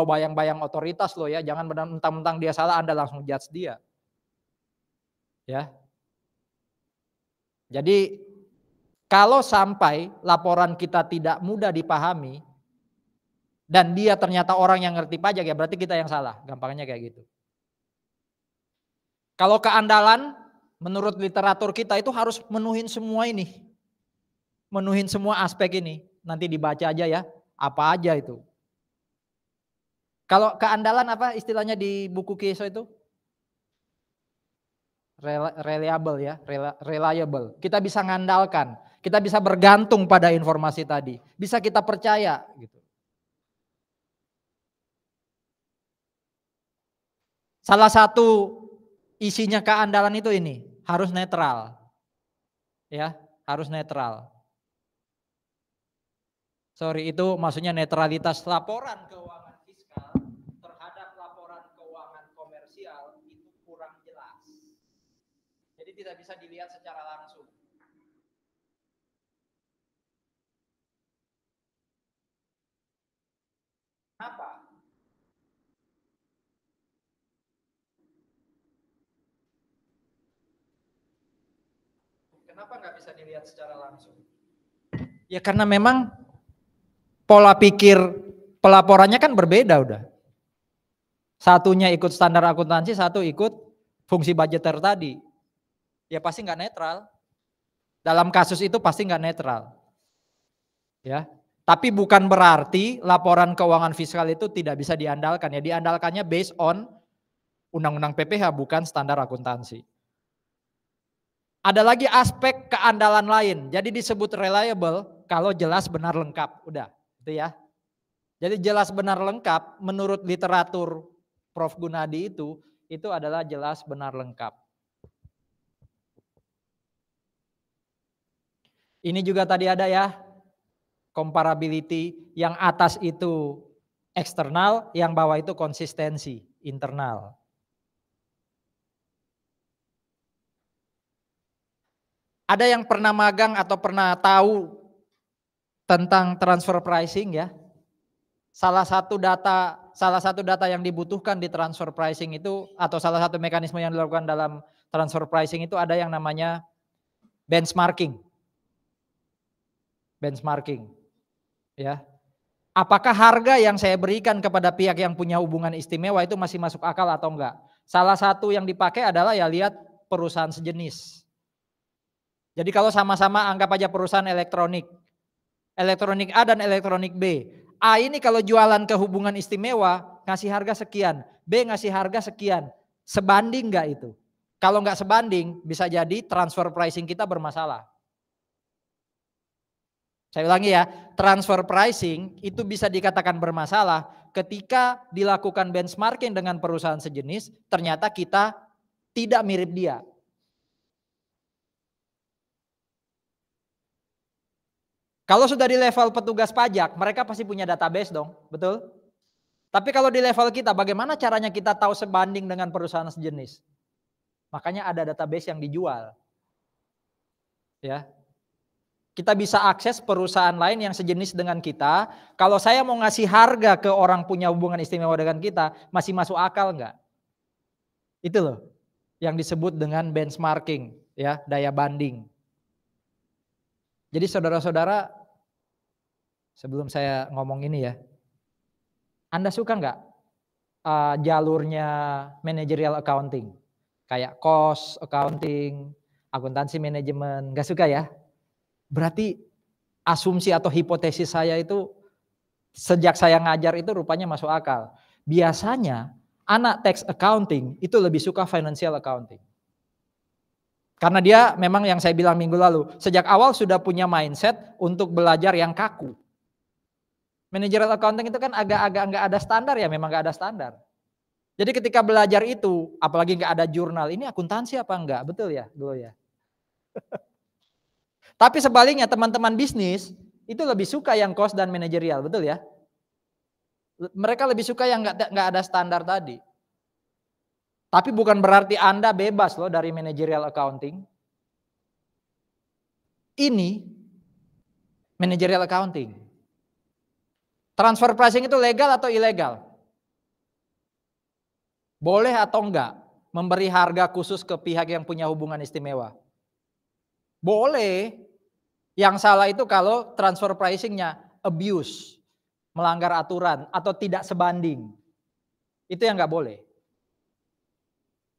bayang-bayang otoritas loh ya. Jangan mentang-mentang dia salah Anda langsung judge dia. Ya. Jadi kalau sampai laporan kita tidak mudah dipahami dan dia ternyata orang yang ngerti pajak ya berarti kita yang salah. Gampangnya kayak gitu. Kalau keandalan menurut literatur kita itu harus menuhin semua ini. Menuhin semua aspek ini. Nanti dibaca aja ya. Apa aja itu. Kalau keandalan apa istilahnya di buku Kieso itu? Reliable ya, reliable. Kita bisa ngandalkan, kita bisa bergantung pada informasi tadi, bisa kita percaya gitu. Salah satu isinya keandalan itu ini, harus netral. Ya, harus netral. Sorry, itu maksudnya netralitas laporan keuangan fiskal terhadap laporan keuangan komersial itu kurang jelas. Jadi tidak bisa dilihat secara langsung. Kenapa? Kenapa nggak bisa dilihat secara langsung? Ya karena memang pola pikir pelaporannya kan berbeda udah. Satunya ikut standar akuntansi, satu ikut fungsi budgeter tadi. Ya pasti nggak netral. Dalam kasus itu pasti nggak netral. Ya, tapi bukan berarti laporan keuangan fiskal itu tidak bisa diandalkan. Ya diandalkannya based on Undang-Undang PPH bukan standar akuntansi. Ada lagi aspek keandalan lain. Jadi disebut reliable kalau jelas benar lengkap. Udah, itu ya. Jadi jelas benar lengkap menurut literatur Prof. Gunadi itu adalah jelas benar lengkap. Ini juga tadi ada ya, comparability, yang atas itu eksternal, yang bawah itu konsistensi internal. Ada yang pernah magang atau pernah tahu tentang transfer pricing ya? Salah satu data yang dibutuhkan di transfer pricing itu, atau salah satu mekanisme yang dilakukan dalam transfer pricing itu ada yang namanya benchmarking. Benchmarking, ya. Apakah harga yang saya berikan kepada pihak yang punya hubungan istimewa itu masih masuk akal atau enggak? Salah satu yang dipakai adalah ya lihat perusahaan sejenis. Jadi kalau sama-sama anggap aja perusahaan elektronik A dan elektronik B. A ini kalau jualan ke hubungan istimewa ngasih harga sekian, B ngasih harga sekian. Sebanding enggak itu? Kalau enggak sebanding bisa jadi transfer pricing kita bermasalah. Saya ulangi ya, transfer pricing itu bisa dikatakan bermasalah ketika dilakukan benchmarking dengan perusahaan sejenis, ternyata kita tidak mirip dia. Kalau sudah di level petugas pajak, mereka pasti punya database dong, betul? Tapi kalau di level kita, bagaimana caranya kita tahu sebanding dengan perusahaan sejenis? Makanya ada database yang dijual. Ya. Kita bisa akses perusahaan lain yang sejenis dengan kita. Kalau saya mau ngasih harga ke orang punya hubungan istimewa dengan kita, masih masuk akal enggak? Itu loh yang disebut dengan benchmarking, ya, daya banding. Jadi saudara-saudara, sebelum saya ngomong ini ya, Anda suka enggak jalurnya managerial accounting? Kayak cost accounting, akuntansi manajemen, enggak suka ya? Berarti asumsi atau hipotesis saya itu sejak saya ngajar itu rupanya masuk akal. Biasanya anak tax accounting itu lebih suka financial accounting. Karena dia memang yang saya bilang minggu lalu, sejak awal sudah punya mindset untuk belajar yang kaku. Managerial accounting itu kan agak-agak nggak ada standar ya, memang nggak ada standar. Jadi ketika belajar itu, apalagi nggak ada jurnal, ini akuntansi apa enggak? Betul ya, Glo ya? Tapi sebaliknya teman-teman bisnis itu lebih suka yang cost dan manajerial, betul ya? Mereka lebih suka yang nggak ada standar tadi. Tapi bukan berarti Anda bebas loh dari managerial accounting. Ini managerial accounting. Transfer pricing itu legal atau ilegal? Boleh atau enggak memberi harga khusus ke pihak yang punya hubungan istimewa? Boleh. Yang salah itu kalau transfer pricingnya abuse, melanggar aturan atau tidak sebanding. Itu yang nggak boleh.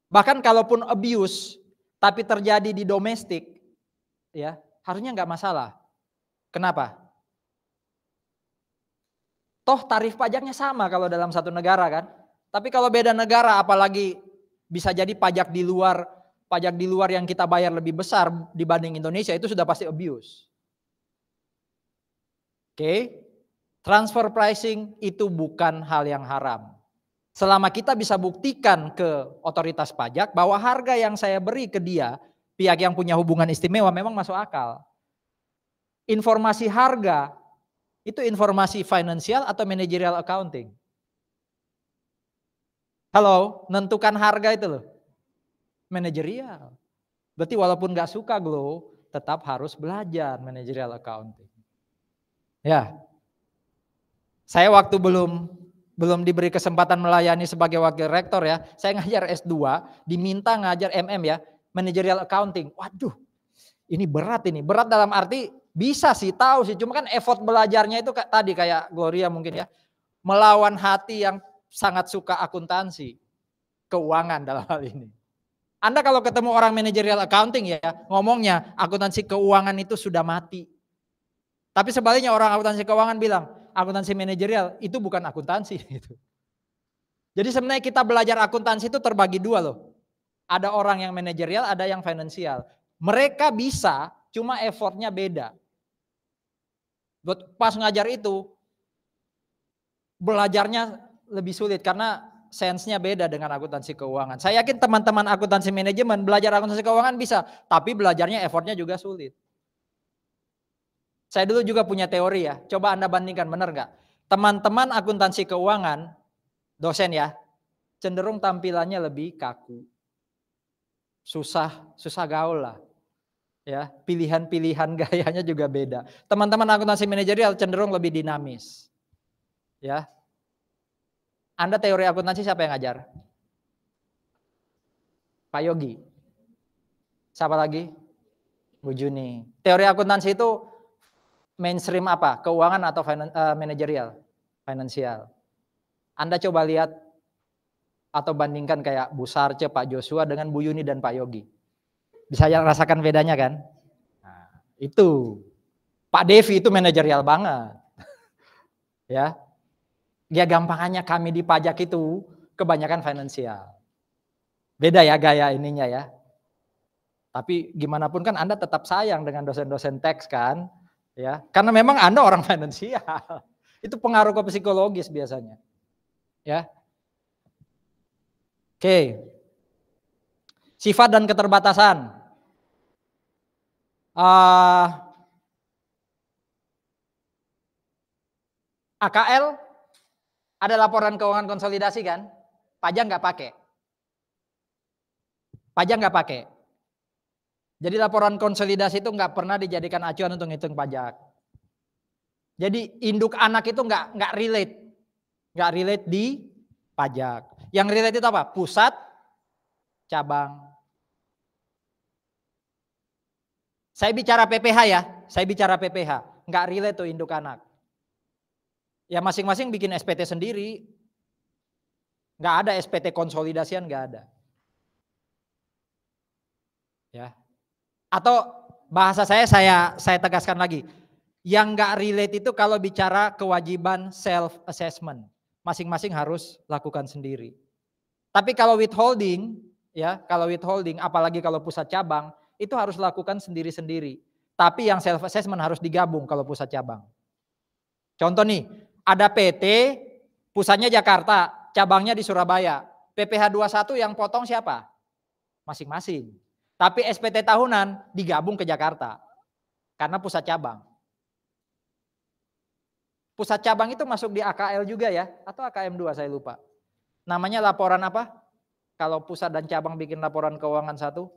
Bahkan kalaupun abuse tapi terjadi di domestik, ya harusnya nggak masalah. Kenapa? Toh tarif pajaknya sama kalau dalam satu negara kan. Tapi kalau beda negara, apalagi bisa jadi pajak di luar yang kita bayar lebih besar dibanding Indonesia, itu sudah pasti abuse. Oke, transfer pricing itu bukan hal yang haram. Selama kita bisa buktikan ke otoritas pajak bahwa harga yang saya beri ke dia, pihak yang punya hubungan istimewa memang masuk akal. Informasi harga itu informasi financial atau managerial accounting? Halo, menentukan harga itu loh. Managerial. Berarti walaupun gak suka Glo, tetap harus belajar managerial accounting. Ya, saya waktu belum diberi kesempatan melayani sebagai wakil rektor ya, saya ngajar S2, diminta ngajar MM ya, managerial accounting. Waduh, ini berat ini. Berat dalam arti bisa sih, tahu sih, cuma kan effort belajarnya itu tadi kayak Gloria mungkin ya, melawan hati yang sangat suka akuntansi, keuangan dalam hal ini. Anda kalau ketemu orang managerial accounting ya, ngomongnya akuntansi keuangan itu sudah mati. Tapi sebaliknya orang akuntansi keuangan bilang, akuntansi manajerial itu bukan akuntansi. Jadi sebenarnya kita belajar akuntansi itu terbagi dua loh. Ada orang yang manajerial, ada yang finansial. Mereka bisa, cuma effortnya beda. Pas ngajar itu, belajarnya lebih sulit karena sense-nya beda dengan akuntansi keuangan. Saya yakin teman-teman akuntansi manajemen belajar akuntansi keuangan bisa, tapi belajarnya effortnya juga sulit. Saya dulu juga punya teori ya, coba Anda bandingkan, benar nggak? Teman-teman akuntansi keuangan, dosen ya, cenderung tampilannya lebih kaku. Susah gaul lah. Ya, pilihan-pilihan gayanya juga beda. Teman-teman akuntansi manajerial cenderung lebih dinamis. Ya. Anda teori akuntansi siapa yang ngajar? Pak Yogi. Siapa lagi? Bu Juni. Teori akuntansi itu mainstream apa? Keuangan atau manajerial? Finansial. Anda coba lihat atau bandingkan kayak Bu Sarce, Pak Joshua dengan Bu Yuni dan Pak Yogi. Bisa rasakan bedanya kan? Nah, itu. Pak Devi itu manajerial banget. Ya. Ya gampangannya kami di pajak itu kebanyakan finansial. Beda ya gaya ininya ya. Tapi gimana pun kan Anda tetap sayang dengan dosen-dosen teks kan. Ya, karena memang Anda orang finansial. Itu pengaruh ke psikologis biasanya. Ya. Oke. Sifat dan keterbatasan. AKL ada laporan keuangan konsolidasi kan? Pajak nggak pakai. Pajak nggak pakai. Jadi laporan konsolidasi itu nggak pernah dijadikan acuan untuk ngitung pajak. Jadi induk anak itu nggak relate di pajak. Yang relate itu apa? Pusat, cabang. Saya bicara PPH ya, nggak relate tuh induk anak. Ya masing-masing bikin SPT sendiri, nggak ada SPT konsolidasian, nggak ada. Ya. Atau bahasa saya tegaskan lagi, yang nggak relate itu kalau bicara kewajiban self assessment, masing-masing harus lakukan sendiri. Tapi kalau withholding, ya kalau withholding, apalagi kalau pusat cabang, itu harus lakukan sendiri-sendiri. Tapi yang self assessment harus digabung kalau pusat cabang. Contoh nih, ada PT, pusatnya Jakarta, cabangnya di Surabaya. PPh 21 yang potong siapa? Masing-masing. Tapi SPT tahunan digabung ke Jakarta. Karena pusat cabang. Pusat cabang itu masuk di AKL juga ya, atau AKM 2 saya lupa. Namanya laporan apa? Kalau pusat dan cabang bikin laporan keuangan satu,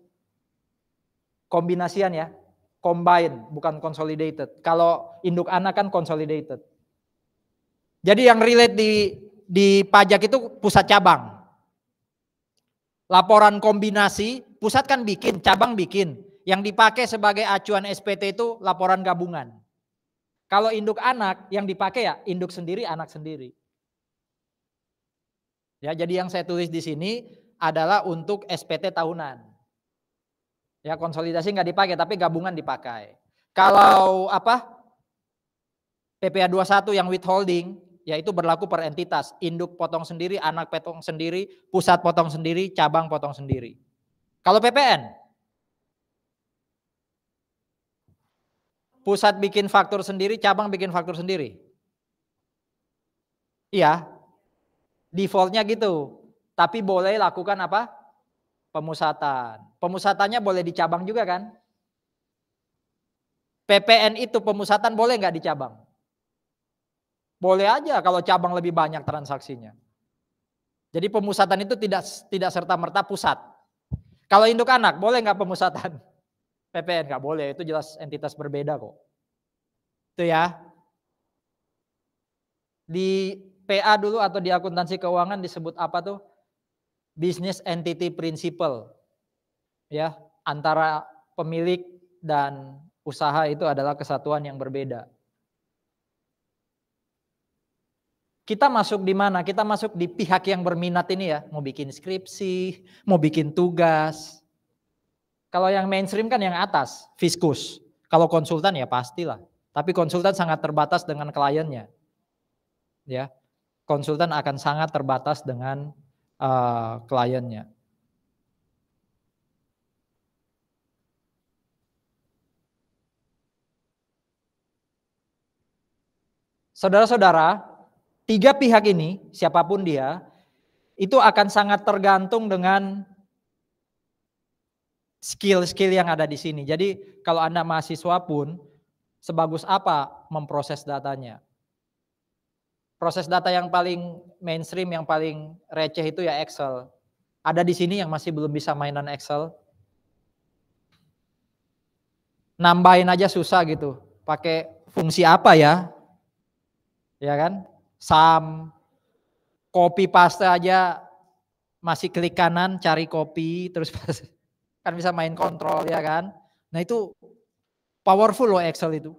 kombinasian ya, combine bukan consolidated. Kalau induk anak kan consolidated. Jadi yang relate di pajak itu pusat cabang. Laporan kombinasi, pusat kan bikin, cabang bikin. Yang dipakai sebagai acuan SPT itu laporan gabungan. Kalau induk anak yang dipakai ya induk sendiri, anak sendiri. Ya, jadi yang saya tulis di sini adalah untuk SPT tahunan. Ya, konsolidasi nggak dipakai, tapi gabungan dipakai. Kalau PPh 21 yang withholding, yaitu berlaku per entitas. Induk potong sendiri, anak potong sendiri, pusat potong sendiri, cabang potong sendiri. Kalau PPN, pusat bikin faktur sendiri, cabang bikin faktur sendiri. Iya, defaultnya gitu. Tapi boleh lakukan apa? Pemusatan. Pemusatannya boleh di cabang juga kan? PPN itu pemusatan boleh nggak di cabang? Boleh aja kalau cabang lebih banyak transaksinya. Jadi pemusatan itu tidak serta-merta pusat. Kalau induk anak boleh nggak pemusatan? PPN nggak boleh, itu jelas entitas berbeda kok. Itu ya. Di PA dulu atau di akuntansi keuangan disebut apa tuh? Business entity principle. Ya, antara pemilik dan usaha itu adalah kesatuan yang berbeda. Kita masuk di mana? Kita masuk di pihak yang berminat ini ya, mau bikin skripsi, mau bikin tugas. Kalau yang mainstream kan yang atas, fiskus. Kalau konsultan ya pastilah. Tapi konsultan sangat terbatas dengan kliennya. Ya, konsultan akan sangat terbatas dengan kliennya. Saudara-saudara, tiga pihak ini, siapapun dia, itu akan sangat tergantung dengan skill-skill yang ada di sini. Jadi kalau Anda mahasiswa pun, sebagus apa memproses datanya. Proses data yang paling mainstream, yang paling receh itu ya Excel. Ada di sini yang masih belum bisa mainan Excel. Nambahin aja susah gitu. Pakai fungsi apa ya? Ya kan? Sum, copy paste aja masih klik kanan cari copy terus kan bisa main kontrol ya kan. Nah itu powerful loh Excel itu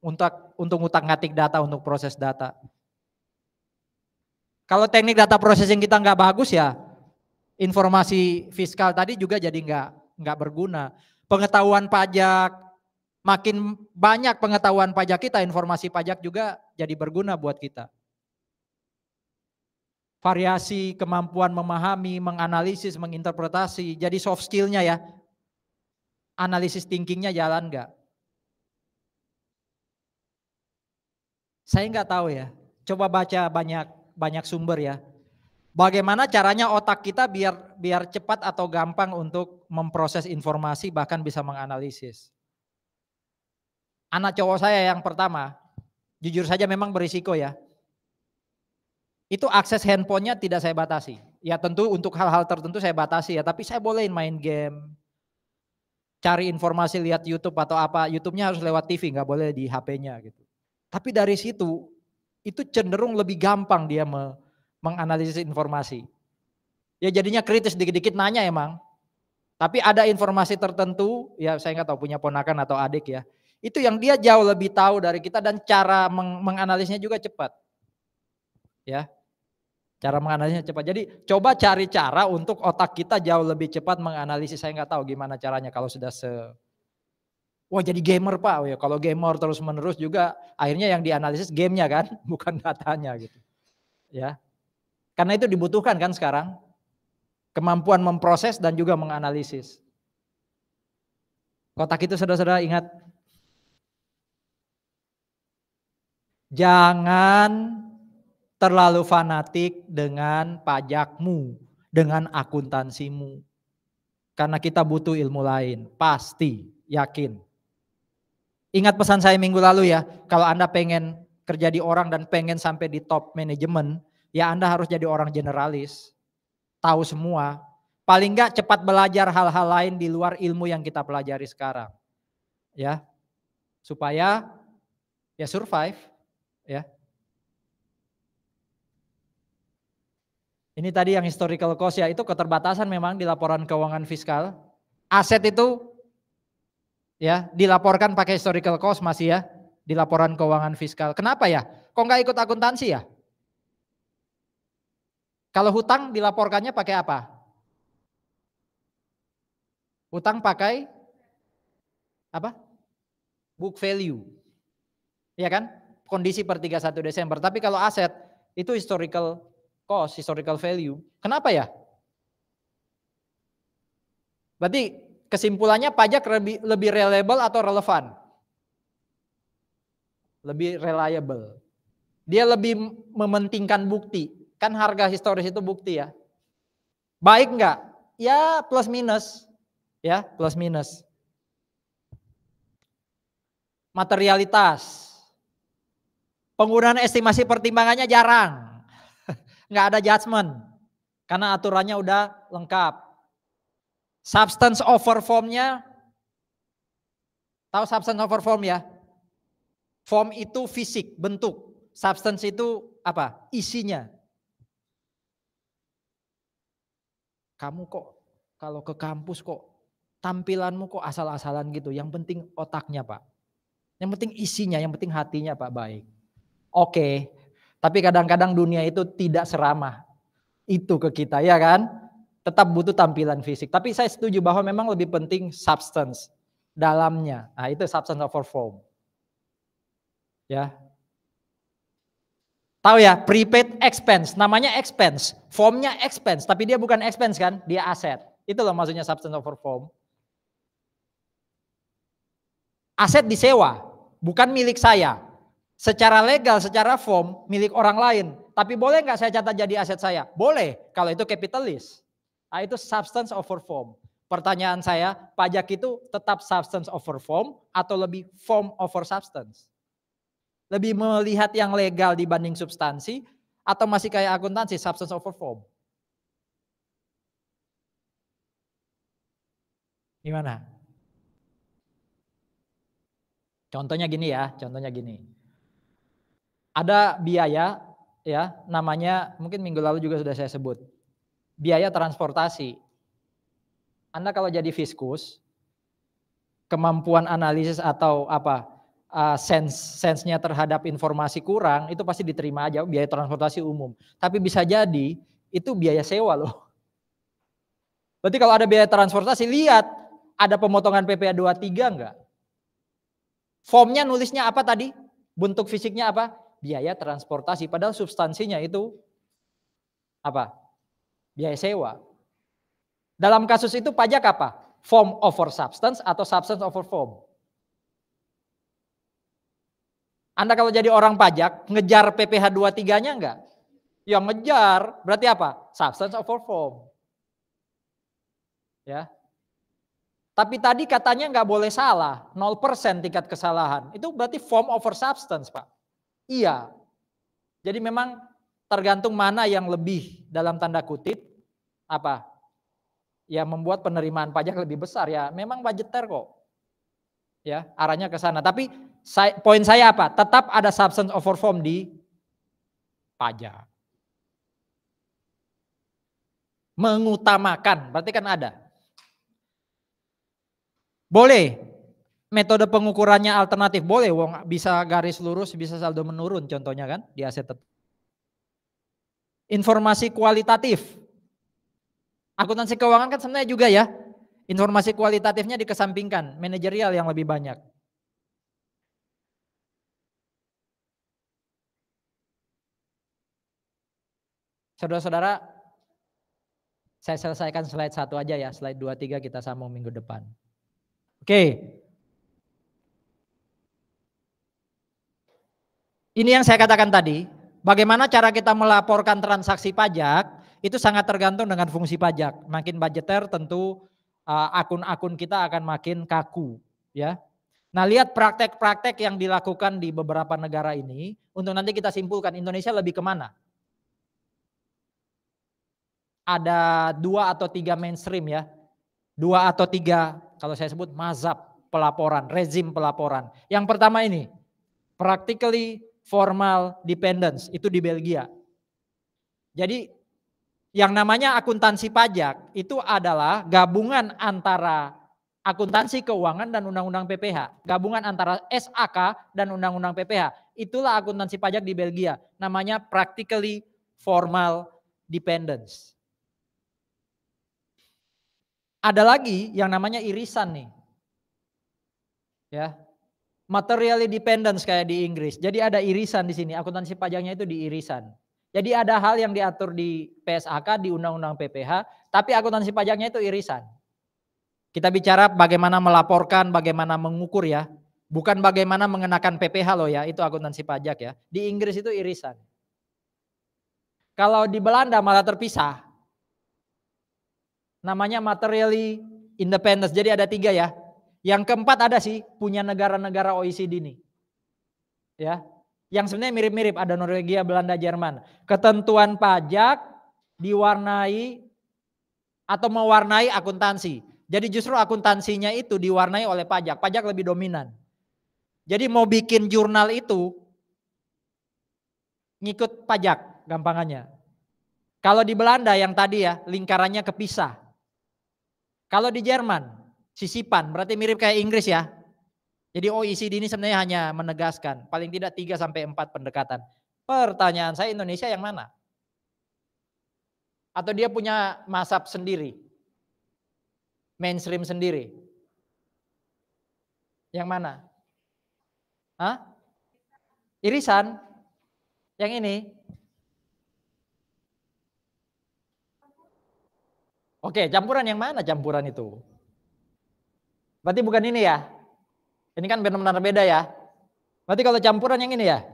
untuk ngutak-ngatik data, untuk proses data. Kalau teknik data processing kita nggak bagus ya, informasi fiskal tadi juga jadi nggak berguna. Pengetahuan pajak, makin banyak pengetahuan pajak kita, informasi pajak juga jadi berguna buat kita. Variasi, kemampuan memahami, menganalisis, menginterpretasi, jadi soft skillnya ya. Analisis thinkingnya jalan nggak? Saya nggak tahu ya. Coba baca banyak sumber ya. Bagaimana caranya otak kita biar cepat atau gampang untuk memproses informasi bahkan bisa menganalisis. Anak cowok saya yang pertama, jujur saja memang berisiko ya. Itu akses handphonenya tidak saya batasi. Ya tentu untuk hal-hal tertentu saya batasi ya, tapi saya bolehin main game. Cari informasi lihat YouTube atau apa, YouTube-nya harus lewat TV, nggak boleh di HP-nya gitu. Tapi dari situ, itu cenderung lebih gampang dia menganalisis informasi. Ya jadinya kritis dikit-dikit nanya emang. Tapi ada informasi tertentu, ya saya nggak tahu punya ponakan atau adik ya. Itu yang dia jauh lebih tahu dari kita dan cara menganalisisnya juga cepat. Ya, cara menganalisisnya cepat. Jadi coba cari cara untuk otak kita jauh lebih cepat menganalisis. Saya nggak tahu gimana caranya kalau sudah wah jadi gamer Pak. Oh ya, kalau gamer terus menerus juga akhirnya yang dianalisis gamenya kan, bukan datanya gitu. Ya, karena itu dibutuhkan kan sekarang. Kemampuan memproses dan juga menganalisis. Kotak itu saudara-saudara ingat. Jangan terlalu fanatik dengan pajakmu, dengan akuntansimu. Karena kita butuh ilmu lain, pasti, yakin. Ingat pesan saya minggu lalu ya, kalau Anda pengen kerja di orang dan pengen sampai di top manajemen, ya Anda harus jadi orang generalis. Tahu semua, paling enggak cepat belajar hal-hal lain di luar ilmu yang kita pelajari sekarang. Ya. Supaya ya survive, ya. Ini tadi yang historical cost ya, itu keterbatasan memang di laporan keuangan fiskal. Aset itu ya dilaporkan pakai historical cost masih ya, di laporan keuangan fiskal. Kenapa ya? Kok nggak ikut akuntansi ya? Kalau hutang dilaporkannya pakai apa? Hutang pakai apa? Book value. Iya kan? Kondisi per 31 Desember. Tapi kalau aset itu historical cost, historical value. Kenapa ya? Berarti kesimpulannya pajak lebih reliable atau relevan? Lebih reliable. Dia lebih mementingkan bukti. Kan harga historis itu bukti ya. Baik enggak? Ya plus minus. Ya plus minus. Materialitas. Penggunaan estimasi pertimbangannya jarang. Enggak ada judgement. Karena aturannya udah lengkap. Substance over form-nya. Tahu substance over form ya? Form itu fisik, bentuk. Substance itu apa? Isinya. Kamu kok kalau ke kampus kok tampilanmu kok asal-asalan gitu. Yang penting otaknya Pak. Yang penting isinya, yang penting hatinya Pak baik. Oke, tapi kadang-kadang dunia itu tidak seramah itu ke kita ya kan. Tetap butuh tampilan fisik. Tapi saya setuju bahwa memang lebih penting substance dalamnya. Nah itu substance over form. Ya. Tahu ya, prepaid expense, namanya expense, formnya expense, tapi dia bukan expense kan, dia aset. Itu loh maksudnya substance over form. Aset disewa, bukan milik saya. Secara legal, secara form milik orang lain. Tapi boleh nggak saya catat jadi aset saya? Boleh, kalau itu capitalis. Nah, itu substance over form. Pertanyaan saya, pajak itu tetap substance over form atau lebih form over substance? Lebih melihat yang legal dibanding substansi atau masih kayak akuntansi substance over form? Gimana? Contohnya gini ya, contohnya gini. Ada biaya ya, namanya mungkin minggu lalu juga sudah saya sebut. Biaya transportasi. Anda kalau jadi fiskus, kemampuan analisis atau apa, sense-nya terhadap informasi kurang, itu pasti diterima aja biaya transportasi umum. Tapi bisa jadi itu biaya sewa loh. Berarti kalau ada biaya transportasi, lihat ada pemotongan PPh 23 enggak? Formnya nulisnya apa tadi? Bentuk fisiknya apa? Biaya transportasi. Padahal substansinya itu apa? Biaya sewa. Dalam kasus itu pajak apa? Form over substance atau substance over form? Anda kalau jadi orang pajak, ngejar PPh 23-nya enggak? Ya ngejar, berarti apa? Substance over form. Ya. Tapi tadi katanya nggak boleh salah, 0% tingkat kesalahan. Itu berarti form over substance, Pak. Iya. Jadi memang tergantung mana yang lebih dalam tanda kutip apa? Ya membuat penerimaan pajak lebih besar ya. Memang budgeter kok. Ya, arahnya ke sana. Tapi poin saya apa? Tetap ada substance over form di pajak. Mengutamakan, berarti kan ada. Boleh. Metode pengukurannya alternatif boleh, wong bisa garis lurus, bisa saldo menurun contohnya kan di aset. Informasi kualitatif. Akuntansi keuangan kan sebenarnya juga ya. Informasi kualitatifnya dikesampingkan, manajerial yang lebih banyak. Saudara-saudara, saya selesaikan slide 1 aja ya, slide 2, 3 kita sambung minggu depan. Oke. Ini yang saya katakan tadi, bagaimana cara kita melaporkan transaksi pajak, itu sangat tergantung dengan fungsi pajak. Makin budgeter tentu akun-akun kita akan makin kaku. Ya. Nah lihat praktek-praktek yang dilakukan di beberapa negara ini, untuk nanti kita simpulkan Indonesia lebih kemana. Ada 2 atau 3 mainstream ya. 2 atau 3 kalau saya sebut mazhab pelaporan, rezim pelaporan. Yang pertama ini, practically formal dependence, itu di Belgia. Jadi yang namanya akuntansi pajak itu adalah gabungan antara akuntansi keuangan dan undang-undang PPh. Gabungan antara SAK dan undang-undang PPh. Itulah akuntansi pajak di Belgia. Namanya practically formal dependence. Ada lagi yang namanya irisan nih. Ya. Materially dependence kayak di Inggris. Jadi ada irisan di sini, akuntansi pajaknya itu di irisan. Jadi ada hal yang diatur di PSAK, di Undang-Undang PPh, tapi akuntansi pajaknya itu irisan. Kita bicara bagaimana melaporkan, bagaimana mengukur ya. Bukan bagaimana mengenakan PPh loh ya, itu akuntansi pajak ya. Di Inggris itu irisan. Kalau di Belanda malah terpisah. Namanya materially independence, jadi ada 3 ya. Yang keempat ada sih, punya negara-negara OECD nih. Ya, yang sebenarnya mirip-mirip, ada Norwegia, Belanda, Jerman. Ketentuan pajak diwarnai atau mewarnai akuntansi. Jadi justru akuntansinya itu diwarnai oleh pajak. Pajak lebih dominan. Jadi mau bikin jurnal itu ngikut pajak gampangannya. Kalau di Belanda yang tadi ya lingkarannya kepisah. Kalau di Jerman sisipan, berarti mirip kayak Inggris ya. Jadi OECD ini sebenarnya hanya menegaskan paling tidak 3 sampai 4 pendekatan. Pertanyaan saya Indonesia yang mana? Atau dia punya mazhab sendiri? Mainstream sendiri? Yang mana? Hah? Irisan? Yang ini? Oke, campuran yang mana campuran itu? Berarti bukan ini ya? Ini kan benar-benar beda ya. Berarti kalau campuran yang ini ya?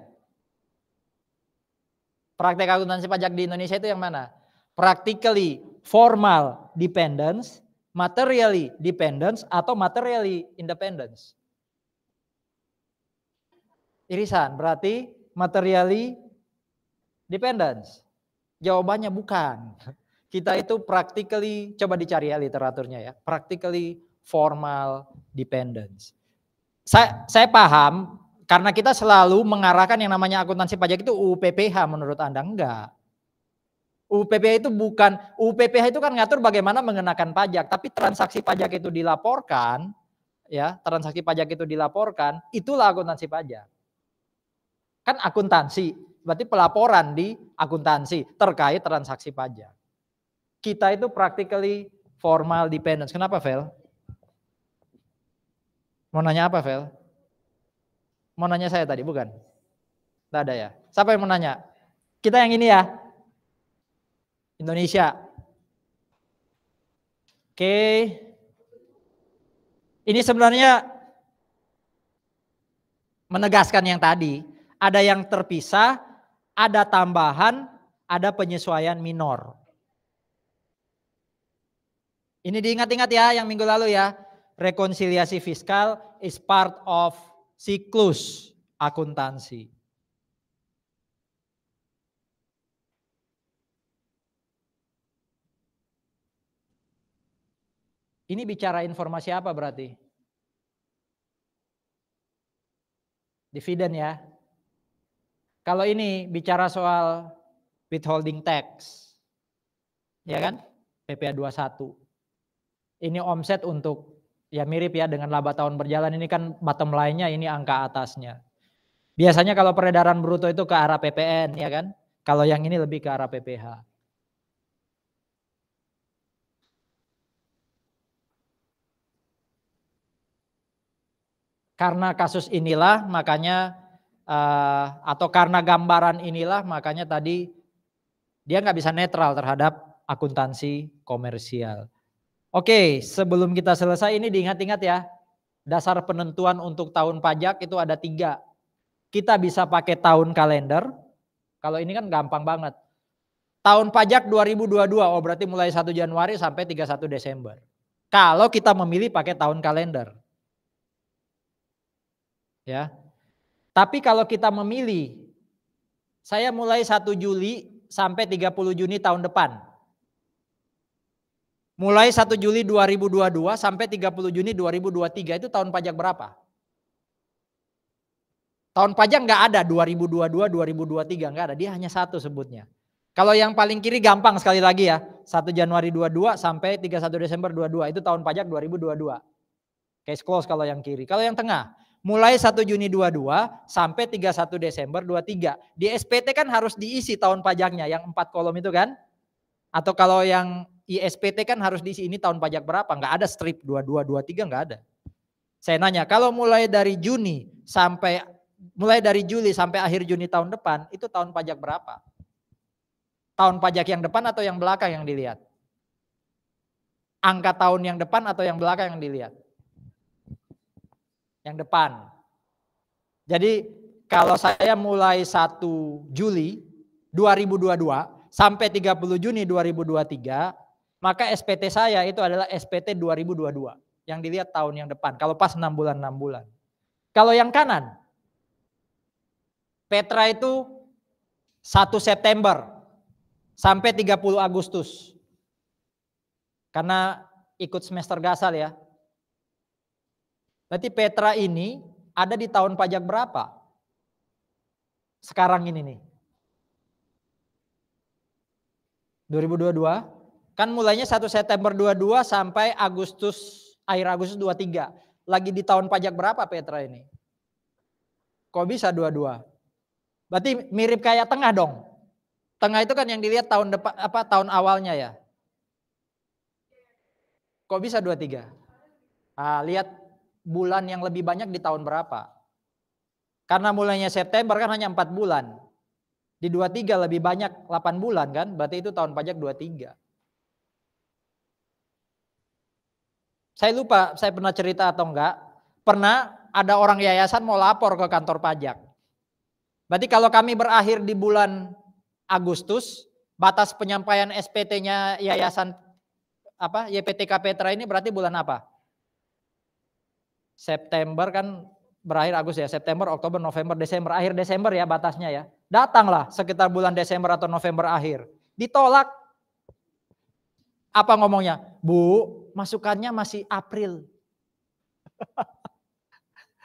Praktek akuntansi pajak di Indonesia itu yang mana? Practically formal dependence, materially dependence, atau materially independence? Irisan, berarti materially dependence. Jawabannya bukan. Kita itu practically, coba dicari ya literaturnya ya. Practically formal dependence. Saya paham karena kita selalu mengarahkan yang namanya akuntansi pajak itu UU PPH, menurut Anda enggak. UU PPH itu bukan, UU PPH itu kan ngatur bagaimana mengenakan pajak, tapi transaksi pajak itu dilaporkan, ya, transaksi pajak itu dilaporkan, itulah akuntansi pajak. Kan akuntansi, berarti pelaporan di akuntansi terkait transaksi pajak. Kita itu practically formal dependence. Kenapa, Vel? Mau nanya apa, Vel? Mau nanya saya tadi, bukan? Tidak ada ya? Siapa yang mau nanya? Kita yang ini ya. Indonesia. Oke. Ini sebenarnya menegaskan yang tadi. Ada yang terpisah, ada tambahan, ada penyesuaian minor. Ini diingat-ingat ya yang minggu lalu ya. Rekonsiliasi fiskal is part of siklus akuntansi. Ini bicara informasi apa berarti? Dividen ya. Kalau ini bicara soal withholding tax. Ya kan? PPh 21. Ini omset untuk, ya mirip ya dengan laba tahun berjalan, ini kan bottom line-nya ini angka atasnya. Biasanya kalau peredaran bruto itu ke arah PPN ya kan? Kalau yang ini lebih ke arah PPh. Karena kasus inilah makanya atau karena gambaran inilah makanya tadi dia nggak bisa netral terhadap akuntansi komersial. Oke, sebelum kita selesai ini diingat-ingat ya, dasar penentuan untuk tahun pajak itu ada 3. Kita bisa pakai tahun kalender, kalau ini kan gampang banget. Tahun pajak 2022, oh berarti mulai 1 Januari sampai 31 Desember. Kalau kita memilih pakai tahun kalender. Ya. Tapi kalau kita memilih, saya mulai 1 Juli sampai 30 Juni tahun depan. Mulai 1 Juli 2022 sampai 30 Juni 2023 itu tahun pajak berapa? Tahun pajak nggak ada 2022, 2023 nggak ada, dia hanya 1 sebutnya. Kalau yang paling kiri gampang sekali lagi ya, 1 Januari 22 sampai 31 Desember 22 itu tahun pajak 2022. Case close kalau yang kiri. Kalau yang tengah, mulai 1 Juni 22 sampai 31 Desember 23. Di SPT kan harus diisi tahun pajaknya yang 4 kolom itu kan? Atau kalau yang ISPT kan harus diisi ini tahun pajak berapa? Nggak ada strip 22, 23 nggak ada. Saya nanya, kalau mulai dari Juli sampai akhir Juni tahun depan, itu tahun pajak berapa? Tahun pajak yang depan atau yang belakang yang dilihat? Angka tahun yang depan atau yang belakang yang dilihat? Yang depan. Jadi kalau saya mulai 1 Juli 2022 sampai 30 Juni 2023, maka SPT saya itu adalah SPT 2022. Yang dilihat tahun yang depan. Kalau pas 6 bulan, 6 bulan. Kalau yang kanan, Petra itu 1 September sampai 30 Agustus. Karena ikut semester gasal ya. Berarti Petra ini ada di tahun pajak berapa? Sekarang ini nih. 2022. Kan mulainya 1 September 22 sampai akhir Agustus 23. Lagi di tahun pajak berapa Petra ini? Kok bisa 22? Berarti mirip kayak tengah dong. Tengah itu kan yang dilihat tahun depan tahun awalnya ya. Kok bisa 23? Nah, lihat bulan yang lebih banyak di tahun berapa? Karena mulainya September kan hanya 4 bulan. Di 23 lebih banyak 8 bulan kan? Berarti itu tahun pajak 23. Saya lupa saya pernah cerita atau enggak. Pernah ada orang yayasan mau lapor ke kantor pajak. Berarti kalau kami berakhir di bulan Agustus, batas penyampaian SPT-nya yayasan YPT Kapetra ini berarti bulan apa? September kan berakhir Agustus ya, September, Oktober, November, Desember, akhir Desember ya batasnya ya. Datanglah sekitar bulan Desember atau November akhir. Ditolak. Apa ngomongnya? Bu, masukannya masih April.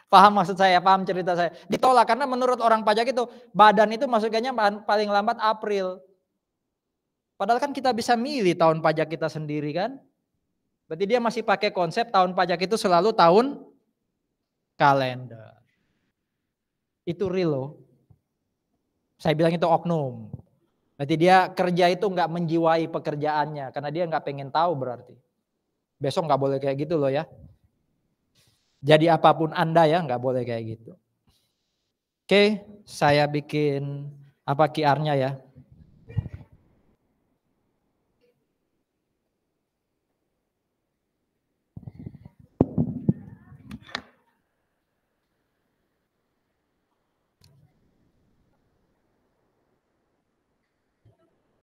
Paham maksud saya, paham cerita saya. Ditolak karena menurut orang pajak itu badan itu masukannya paling lambat April. Padahal kan kita bisa milih tahun pajak kita sendiri kan. Berarti dia masih pakai konsep tahun pajak itu selalu tahun kalender. Itu real loh. Saya bilang itu oknum. Berarti dia kerja itu nggak menjiwai pekerjaannya karena dia nggak pengen tahu berarti. Besok nggak boleh kayak gitu loh ya. Jadi apapun Anda ya nggak boleh kayak gitu. Oke, saya bikin QR-nya ya.